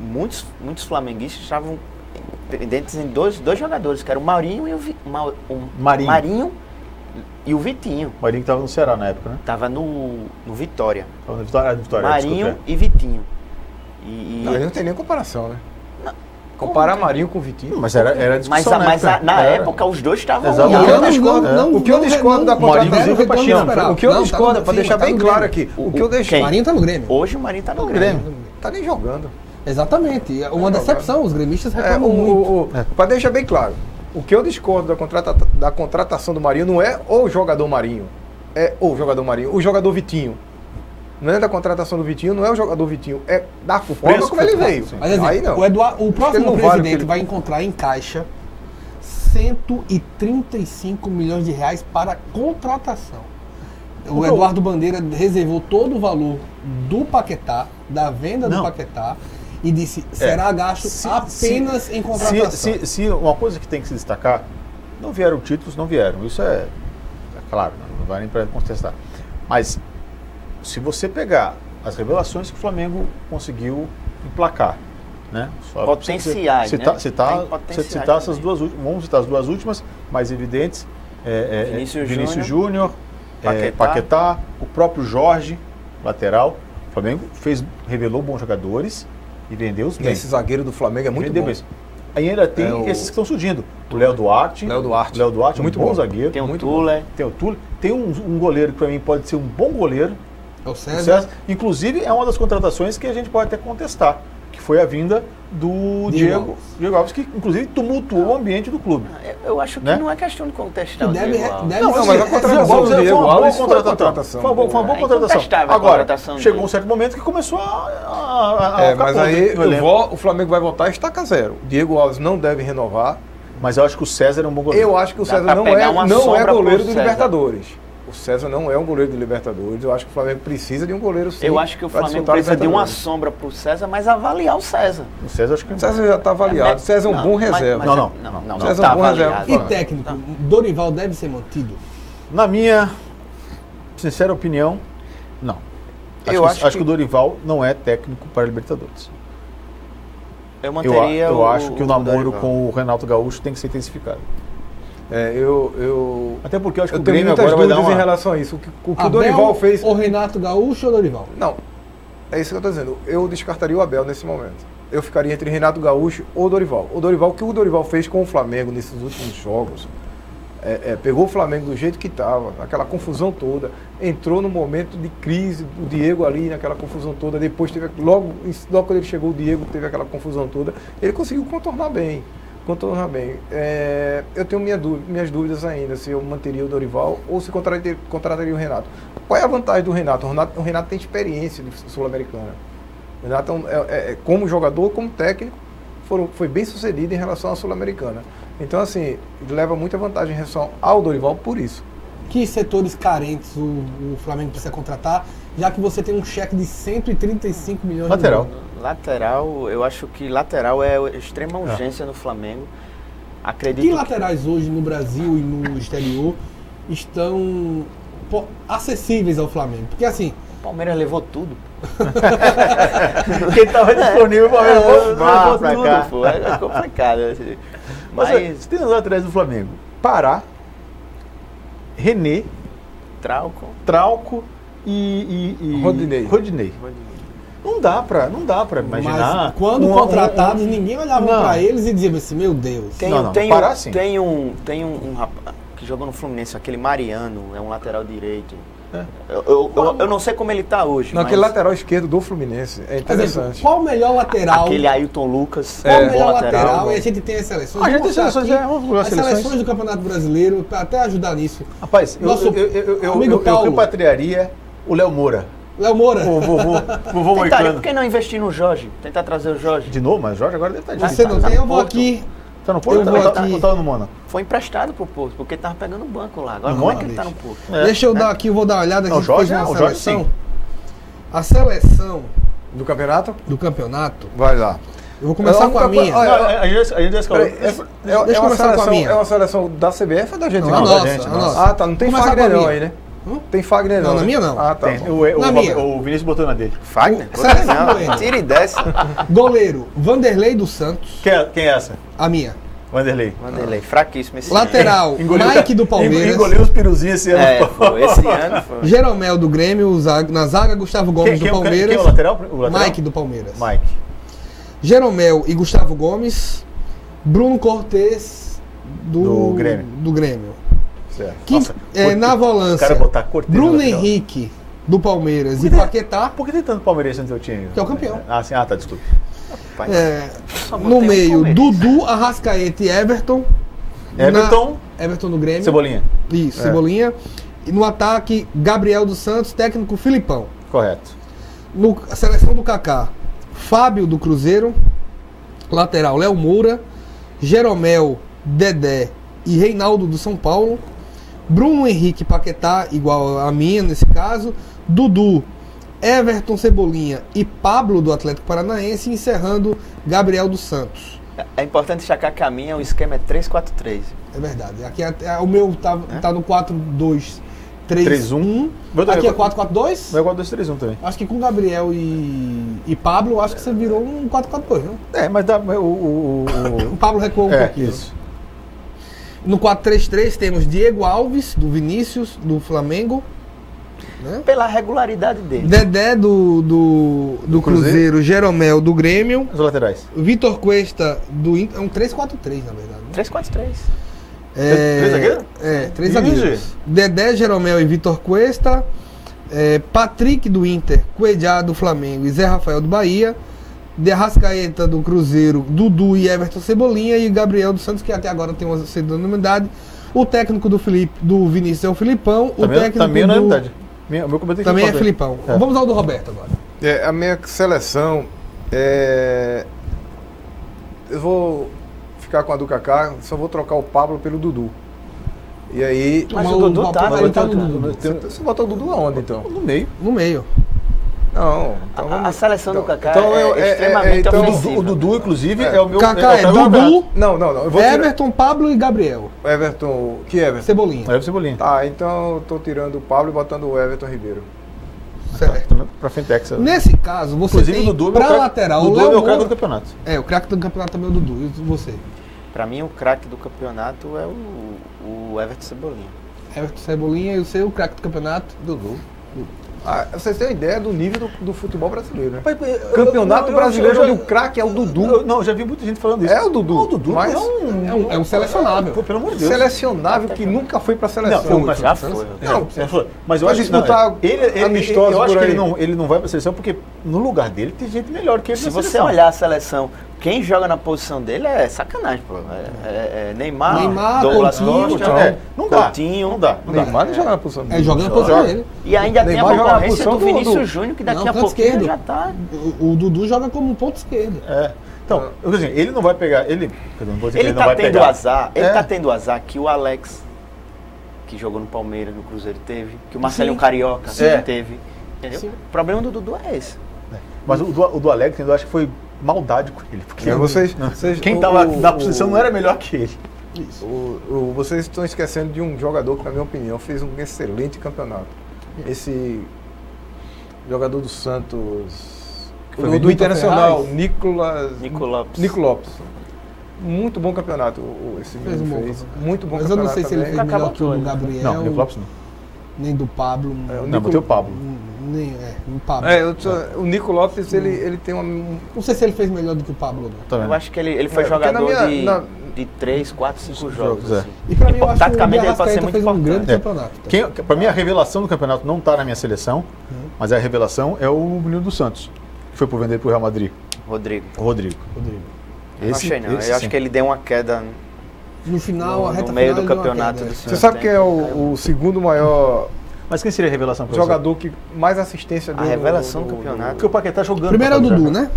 muitos flamenguistas estavam pendentes em dois jogadores, que eram o Marinho e o Marinho e o Vitinho. O Marinho estava no Ceará na época, né? Estava no Vitória. Estava no Vitória. Marinho e Vitinho. Não, não tem nem comparação, né? Comparar Marinho com o Vitinho. Mas era discussão. Mas na época os dois estavam O que eu discordo da contratação. O que eu discordo, para deixar bem claro aqui. O que eu deixo. O Marinho tá no Grêmio. Hoje o Marinho tá no Grêmio. Tá nem jogando. Exatamente. Uma decepção, os gremistas reclamam muito. Para deixar bem claro, o que eu discordo da contratação do Marinho não é o jogador Marinho. É o jogador Marinho. O jogador Vitinho. Não é da contratação do Vitinho, não é o jogador Vitinho, é da forma como ele veio. Mas assim, aí não. O próximo presidente vai encontrar em caixa 135 milhões de reais para contratação. O Eduardo Bandeira reservou todo o valor do Paquetá, da venda do Paquetá, e disse, será gasto apenas em contratação. Se uma coisa que tem que se destacar, não vieram títulos, não vieram. Isso é claro, não vai nem para contestar. Mas se você pegar as revelações que o Flamengo conseguiu emplacar, né? Potenciais, né? Citar essas duas últimas, vamos citar as duas últimas, mais evidentes, Vinícius Júnior, Paquetá, o próprio Jorge, lateral. O Flamengo revelou bons jogadores e vendeu os bem. Esse zagueiro do Flamengo é muito bom. Bem. Aí ainda tem esses que estão surgindo. O Léo Duarte é muito um bom zagueiro. Tem o Tuller. Tem um goleiro que para mim pode ser um bom goleiro. É o César. Inclusive, é uma das contratações que a gente pode até contestar, que foi a vinda do Diego Alves, que inclusive tumultuou o ambiente do clube. Eu acho que não é questão de contestar o Diego Alves. Não, mas a contratação do Diego Alves foi uma contratação. Foi uma boa contratação. Agora, chegou um certo momento que começou a mas aí o Flamengo vai voltar a estaca zero. O Diego Alves não deve renovar. Mas eu acho que o César é um bom goleiro. Eu acho que o César não é goleiro do Libertadores. O César não é um goleiro do Libertadores. Eu acho que o Flamengo precisa de um goleiro sim. Eu acho que o Flamengo precisa de uma sombra para o César, mas avaliar o César. O César acho que o César já está avaliado. O César é um bom reserva. Não. César é um bom reserva. E técnico, Dorival deve ser mantido? Na minha sincera opinião, não. Acho que o Dorival não é técnico para a Libertadores. Eu acho que o namoro com o Renato Gaúcho tem que ser intensificado. Até porque eu acho que o Grêmio agora vai dar em relação a isso. O que o Dorival fez... O Renato Gaúcho ou o Dorival? Não, é isso que eu estou dizendo. Eu descartaria o Abel nesse momento. Eu ficaria entre Renato Gaúcho ou Dorival. O que o Dorival fez com o Flamengo nesses últimos jogos, pegou o Flamengo do jeito que estava, aquela confusão toda, entrou no momento de crise, o Diego ali naquela confusão toda, depois teve, logo quando ele chegou, o Diego teve aquela confusão toda, ele conseguiu contornar bem. Eu tenho minhas dúvidas ainda se eu manteria o Dorival ou se contrataria o Renato. Qual é a vantagem do Renato? O Renato tem experiência de Sul-Americana. O Renato, como jogador, como técnico, foi bem sucedido em relação à Sul-Americana. Então, assim, ele leva muita vantagem em relação ao Dorival por isso. Que setores carentes o Flamengo precisa contratar, já que você tem um cheque de 135 milhões de reais? Lateral, eu acho que lateral é extrema urgência no Flamengo. Acredito que laterais hoje no Brasil e no exterior estão acessíveis ao Flamengo? Porque assim... O Palmeiras levou tudo. Quem estava disponível, o Palmeiras levou tudo. Pô. É complicado. Mas tem os laterais do Flamengo. Pará, René, Trauco e Rodinei. Não dá pra imaginar. Mas quando contratados, ninguém olhava pra eles e dizia assim, meu Deus. Tem um rapaz que jogou no Fluminense, aquele Mariano, é um lateral direito. Eu não sei como ele tá hoje. Não, aquele lateral esquerdo do Fluminense. É interessante. Qual o melhor lateral? Aquele Ailton Lucas. Qual o melhor lateral? E a gente tem as seleções. A gente tem seleções, as seleções do Campeonato Brasileiro, para até ajudar nisso. Rapaz, eu repatriaria o Léo Moura. Vovô Moicano. Por que não investir no Jorge? Tentar trazer o Jorge. De novo, mas o Jorge agora deve estar difícil. Você não tem, eu vou aqui Tá no Porto? Eu vou aqui. Ou tá no Mônaco? Foi emprestado pro Porto, porque ele tava pegando o banco lá. Agora No como é que Mônaco? ele tá no Porto? Deixa eu dar aqui, eu vou dar uma olhada aqui. Não, o Jorge, na o Jorge seleção. sim. A seleção Do campeonato? do campeonato. Vai lá. Eu vou começar com a minha. Olha, A gente já escalou. Deixa eu começar com a minha. É uma seleção da CBF ou da gente? Não, a nossa, a nossa. Ah, tá. Não tem Começar Fagner com a não minha. aí, né? Tem Fagner não. Não, na né? minha não. Ah, tá. Tem. bom. Na minha. O Vinícius botou na dele. Fagner? Seleção Não, doente. tira e desce. Goleiro, Vanderlei dos Santos. Quem é essa? A minha. Vanderlei. Vanderlei, fraquíssimo esse Lateral, Mike do Palmeiras. Engoliu os piruzinhos esse ano. ano. Foi, esse ano foi. Jeromel do Grêmio, na zaga, Gustavo Gomes do Palmeiras. Quem é o lateral? Mike do Palmeiras. Mike. Jeromel e Gustavo Gomes. Bruno Cortez Do Grêmio. Do Grêmio. Certo. Quinto, Nossa, na volância, o cara botar Cortez no Bruno lateral. Henrique do Palmeiras e Paquetá, Por que tem tanto palmeirense no teu time? que é o campeão. Ah, sim. Ah, tá, desculpa. Só No botei um meio, palmeirense. Dudu, Arrascaeta e Everton. Everton do Grêmio. Cebolinha. Isso, Cebolinha. E no ataque, Gabriel dos Santos, técnico Filipão. Correto. A seleção do Kaká, Fábio do Cruzeiro. Lateral, Léo Moura. Jeromel, Dedé e Reinaldo do São Paulo. Bruno Henrique Paquetá, igual a minha nesse caso. Dudu, Everton Cebolinha e Pablo do Atlético Paranaense. Encerrando, Gabriel dos Santos. É importante destacar que a minha, o esquema é 3-4-3. É verdade. Aqui o meu tá no 4-2-3-1. 3-1. Aqui é 4-4-2? Vai igual 2-3-1 também. Acho que com Gabriel e Pablo, acho que você virou um 4-4-2, não? É, mas dá, O Pablo recuou um pouquinho. Isso. No 4-3-3 temos Diego Alves, do Vinícius, do Flamengo. Né? Pela regularidade dele. Dedé do Cruzeiro, Jeromel do Grêmio. Os laterais. Vitor Cuesta do Inter. É um 3-4-3, na verdade. Né? 3-4-3. Três zagueiros? Três Ih, zagueiros. Dedé, Jeromel e Vitor Cuesta. Patrick do Inter, Cuejá do Flamengo e Zé Rafael do Bahia. De Arrascaeta do Cruzeiro, Dudu e Everton Cebolinha e Gabriel dos Santos, que até agora tem uma unanimidade. O técnico do Vinícius é o Filipão. O técnico também é do... unanimidade. Meu comentário Também é Filipão. Vamos ao do Roberto agora. A minha seleção eu vou ficar com a do Kaká, só vou trocar o Pablo pelo Dudu. E aí. Mas o Dudu tá no Dudu. Você botou o Dudu aonde então? No meio. No meio. Não. Então A seleção do Kaká então é extremamente então ofensiva. O Dudu, inclusive, é o meu. Kaká é Dudu, Não. Eu vou Everton, Pablo e Gabriel. Everton. Que Everton? Cebolinha. É o Cebolinha. Tá, então eu tô tirando o Pablo e botando o Everton Ribeiro. Certo. Pra Fentex. Nesse caso, você Inclusive, tem o Dudu pra lateral o Dudu Léo é meu craque Moura. do campeonato. O craque do campeonato também é o Dudu. E você? Pra mim, o craque do campeonato é o Everton Cebolinha. Everton Cebolinha e o seu craque do campeonato? Dudu. Vocês têm ideia do nível do futebol brasileiro, né? Campeonato Campeonato brasileiro onde o craque é o Dudu. Não, já vi muita gente falando isso. É o Dudu. Não, o Dudu mas É um selecionável. Pelo amor de Deus. selecionável que nunca foi pra seleção. Não, mas Já foi. Mas eu Vai acho que disputar amistosos eu acho por que aí. ele não vai pra seleção porque no lugar dele tem gente melhor que ele. Se na você seleção. olhar a seleção, quem joga na posição dele é sacanagem, pô. Neymar, Douglas Coutinho, Costa, não dá. Coutinho. Não dá. Neymar não joga na posição dele. Joga na posição dele. E ainda tem a Neymar joga na concorrência posição do do- Vinícius Júnior, que daqui Não, a canto pouquinho esquerdo. já tá... O Dudu joga como ponto esquerdo. Então, eu dizer, ele não vai pegar. Não vou dizer que Ele ele não tá vai tendo pegar. azar, ele tá tendo azar que o Alex, que jogou no Palmeiras, no Cruzeiro, teve, que o Marcelinho Carioca teve. Entendeu? Sim. O problema do Dudu é esse. Mas o do Alex, eu acho que foi maldade com ele. Porque Vocês, quem tava na posição não era melhor que ele. Vocês estão esquecendo de um jogador que, na minha opinião, fez um excelente campeonato. Esse jogador do Santos, foi do Vitor Internacional, Ferraz. Nico Lopes. Nico Lopes. Muito bom campeonato esse Fez um menino bom fez. campeonato. Muito bom Mas eu campeonato não sei se ele também. fez melhor Acabou que o do tudo. Gabriel. Não, Nico Lopes não. Nem do Pablo. Não, botei o Pablo. O Pablo. O Nico Lopes, ele tem uma... Não sei se ele fez melhor do que o Pablo, não. Tá vendo? Eu acho que ele foi porque jogador na minha- de 3, 4, 5 jogos. jogos, assim. E pra mim, eu acho que o Taticamente, ele pode ser Arrascaeta muito fez um grande importante. campeonato. Tá? Pra mim, a revelação do campeonato não tá na minha seleção, mas a revelação é o menino do Santos, que foi por vender pro Real Madrid, Rodrigo. o Rodrigo. Não achei não. Eu sim. acho que ele deu uma queda No final, a reta no meio final, do ele deu uma campeonato queda. do Você Santos. sabe quem é o segundo maior Mas quem seria a revelação pra jogador que mais assistência deu A revelação no- do campeonato. Porque o Paquetá jogando. Primeiro é o pra Dudu, já. né?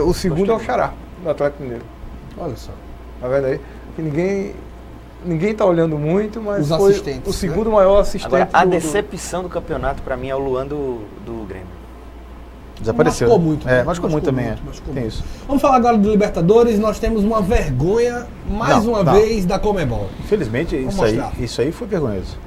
o segundo é o Xará, do Atlético Mineiro. Olha só. Tá vendo aí? Que ninguém tá olhando muito, mas Os foi assistentes, o segundo maior assistente. Agora, a decepção do campeonato, pra mim, é o Luan do Grêmio. Desapareceu. Machucou muito. né? Machucou muito também. machucou Tem muito. isso. Vamos falar agora do Libertadores. Nós temos uma vergonha, mais Não, uma não. vez, da Conmebol. Infelizmente, Vamos isso aí foi vergonhoso.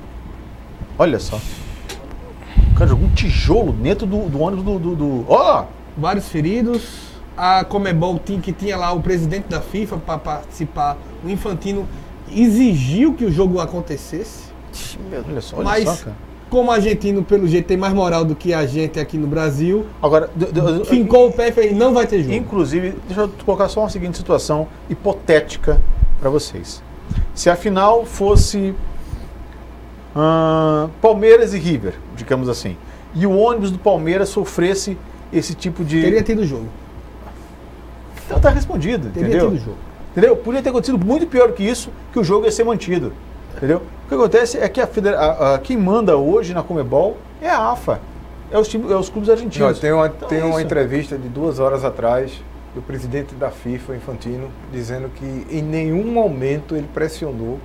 Olha só. O cara jogou um tijolo dentro do ônibus do... Ó! Vários feridos. A Conmebol, que tinha lá o presidente da FIFA para participar, o Infantino, exigiu que o jogo acontecesse. Olha só, Mas, cara. como argentino, pelo jeito, tem mais moral do que a gente aqui no Brasil, Agora, fincou o pé e fez, não vai ter jogo. inclusive, deixa eu colocar só uma seguinte situação hipotética para vocês. Se a final fosse Palmeiras e River, digamos assim, e o ônibus do Palmeiras sofresse esse tipo de... Teria tido jogo. Então tá respondido, Teria entendeu? tido jogo. Entendeu? Podia ter acontecido muito pior que isso, que o jogo ia ser mantido. Entendeu? O que acontece é que quem manda hoje na Conmebol é a AFA. É os clubes argentinos. Não, tem Então, uma isso. entrevista de 2 horas atrás do presidente da FIFA, Infantino, dizendo que em nenhum momento ele pressionou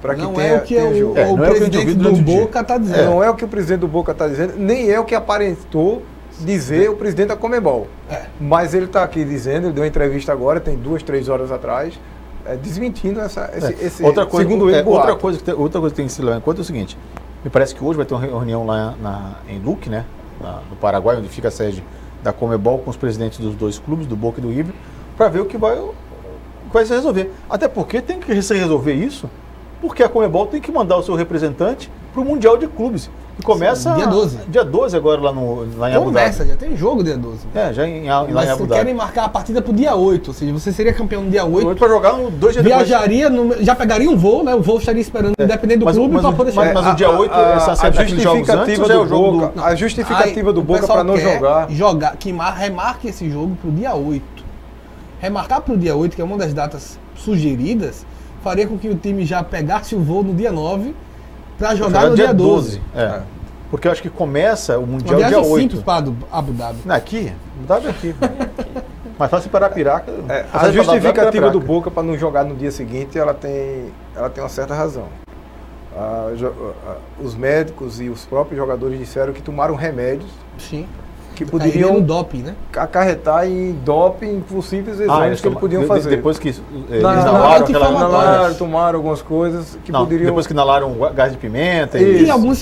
para que Não tenha, é o que tenha o jogo. não é o que a gente presidente ouviu do durante o dia. Boca está dizendo. Não é o que o presidente do Boca está dizendo, nem é o que aparentou dizer o presidente da Conmebol. Mas ele está aqui dizendo, ele deu uma entrevista agora, tem 2, 3 horas atrás, desmentindo esse outra coisa, segundo ele, outra boato. coisa que tem que se levar em conta é o seguinte: me parece que hoje vai ter uma reunião lá em Luque, né, no Paraguai, onde fica a sede da Conmebol, com os presidentes dos dois clubes, do Boca e do River, para ver o que vai se resolver. Até porque tem que se resolver isso, porque a Conmebol tem que mandar o seu representante para o Mundial de Clubes. E começa dia 12. Dia 12 agora lá em Abu Começa, Dhabi. já tem jogo dia 12. Já lá em Mas Abu vocês Dhabi. querem marcar a partida pro dia 8, ou seja, você seria campeão no dia 8. Para jogar 2 dias depois. Viajaria, já pegaria um voo, né? O voo estaria esperando, independente do clube, para poder chegar. Mas o dia 8, a justificativa do Boca, a justificativa do Boca para não jogar. Que remarque esse jogo pro dia 8. Remarcar pro dia 8, que é uma das datas sugeridas, faria com que o time já pegasse o voo no dia 9 para jogar no dia 12. Porque eu acho que começa o Mundial Uma dia viagem 8. simples para Abu Dhabi. Aqui? Abu Dhabi é aqui. Mas fácil para Piraca. A justificativa do Boca para não jogar no dia seguinte, ela tem uma certa razão. Os médicos e os próprios jogadores disseram que tomaram remédios que poderiam doping, né? acarretar em doping possíveis exames que eles podiam fazer. Depois que eles inalaram tomaram algumas coisas que poderiam... Depois que inalaram gás de pimenta. E alguns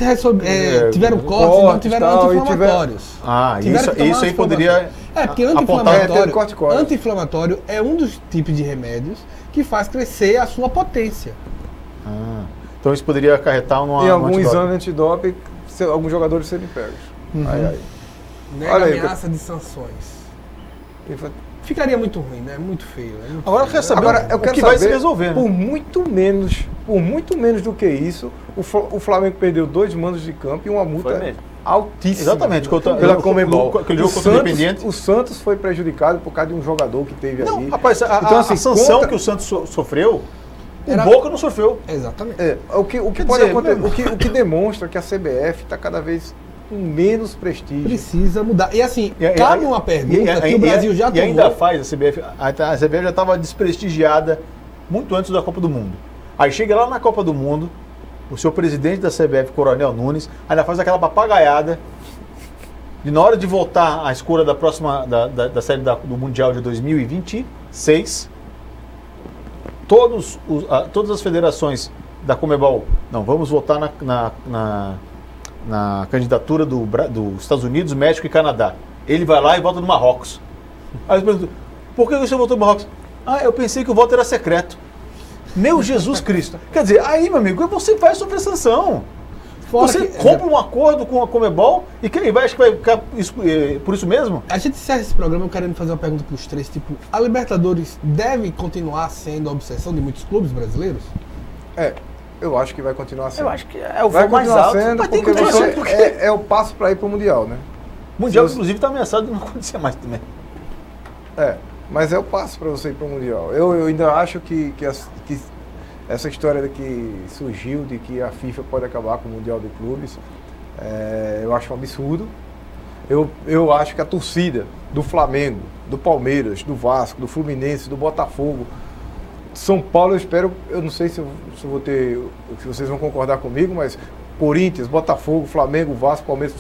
tiveram cortes, não tiveram anti-inflamatórios. Isso aí poderia... Porque anti-inflamatório é um dos tipos de remédios que faz crescer a sua potência. Então isso poderia acarretar em algum exame antidoping, alguns jogadores serem pegos. Nega ameaça de sanções. Ficaria muito ruim, né? Muito feio. Agora eu quero saber eu quero o que saber, vai se resolver. Por muito menos do que isso, o Flamengo perdeu 2 mandos de campo e uma multa altíssima. Exatamente. Pela Conmebol. Aquele jogo contra o Independiente. O Santos foi prejudicado por causa de um jogador que teve ali. Rapaz, a sanção que o Santos sofreu, o Boca não sofreu. Exatamente. O que pode acontecer, o que demonstra que a CBF está cada vez com menos prestígio. Precisa mudar. E assim, cabe uma pergunta que o Brasil já tomou. E ainda faz a CBF. A CBF já estava desprestigiada muito antes da Copa do Mundo. Aí chega lá na Copa do Mundo, o seu presidente da CBF, Coronel Nunes, ainda faz aquela papagaiada de na hora de voltar à escolha da próxima da série do Mundial de 2026, todas as federações da Conmebol, não, vamos votar na candidatura dos Estados Unidos, México e Canadá. Ele vai lá e vota no Marrocos. Aí eu pergunto, por que você votou no Marrocos? Eu pensei que o voto era secreto. Meu Jesus Cristo. Quer dizer, aí, meu amigo, você vai sofrer sanção. Você compra um acordo com a Conmebol e quem vai, acho que vai ficar por isso mesmo? A gente encerra esse programa querendo fazer uma pergunta para os três, tipo, a Libertadores deve continuar sendo a obsessão de muitos clubes brasileiros? Eu acho que vai continuar sendo. Eu acho que é o voo mais alto. Mas tem que é o passo para ir para o Mundial, né? O Mundial, inclusive, está ameaçado de não acontecer mais também. Mas é o passo para você ir para o Mundial. Eu ainda acho que essa história que surgiu de que a FIFA pode acabar com o Mundial de Clubes, eu acho um absurdo. Eu acho que a torcida do Flamengo, do Palmeiras, do Vasco, do Fluminense, do Botafogo, São Paulo, eu não sei se eu vou ter, se vocês vão concordar comigo, mas Corinthians, Botafogo, Flamengo, Vasco, Palmeiras,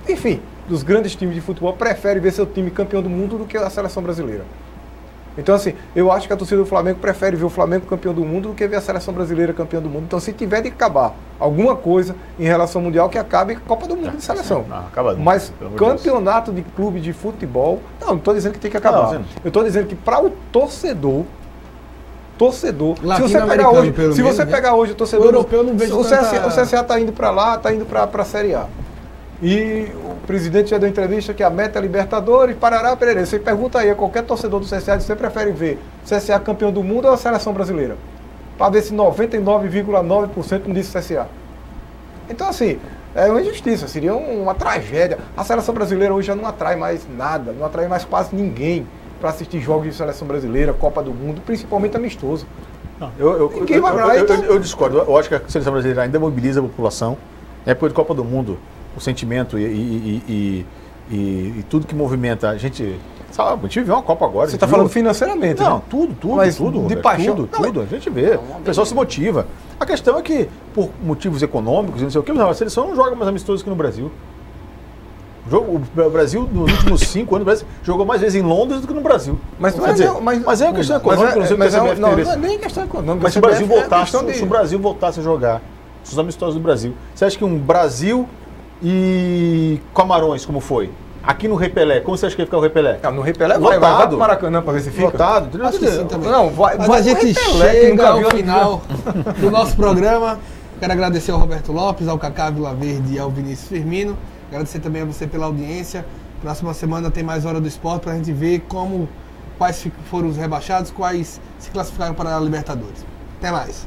enfim, dos grandes times de futebol, prefere ver seu time campeão do mundo do que a seleção brasileira. Então, assim, eu acho que a torcida do Flamengo prefere ver o Flamengo campeão do mundo do que ver a seleção brasileira campeã do mundo. Então, se tiver de acabar alguma coisa em relação ao Mundial, que acabe a Copa do Mundo de seleção. Não, acaba nunca, mas pelo amor campeonato de clube de futebol, não estou dizendo que tem que acabar. Eu estou dizendo que para o torcedor, se você pegar hoje o torcedor, o europeu não vejo o CSA está indo para lá, está indo para a Série A. E o presidente já deu entrevista que a meta é Libertadores, parará, pererê. Você pergunta aí a qualquer torcedor do CSA, você prefere ver CSA campeão do mundo ou a seleção brasileira? Para ver se 99,9% não disse CSA. Então, assim, é uma injustiça, seria uma tragédia. A seleção brasileira hoje já não atrai mais nada, não atrai mais quase ninguém para assistir jogos de seleção brasileira, Copa do Mundo, principalmente amistoso. Não, eu discordo. Eu acho que a seleção brasileira ainda mobiliza a população. É época de Copa do Mundo, o sentimento e tudo que movimenta a gente. Sabe, a gente viveu uma Copa agora. Você está falando financeiramente? Não, né? tudo. Mas tudo, de paixão. Tudo. A gente vê. O pessoal se motiva. A questão é que, por motivos econômicos, não sei o que, a seleção não joga mais amistosos aqui no Brasil. O Brasil, nos últimos 5 anos, o Brasil jogou mais vezes em Londres do que no Brasil. Mas é uma questão econômica, não é nem questão econômica. Mas se o Brasil voltasse a jogar os amistosos do Brasil, você acha que um Brasil e Camarões, como foi? Aqui no Rei Pelé, como você acha que ia ficar o Rei Pelé? No Rei Pelé vai pro Maracanã para ver se fica. Lotado. Acho que sim também. Não, mas a gente chega ao final do nosso programa. Quero agradecer ao Roberto Lopes, ao Kaká Vilaverde e ao Vinícius Firmino. Agradecer também a você pela audiência. Próxima semana tem mais Hora do Esporte para a gente ver quais foram os rebaixados, quais se classificaram para a Libertadores. Até mais.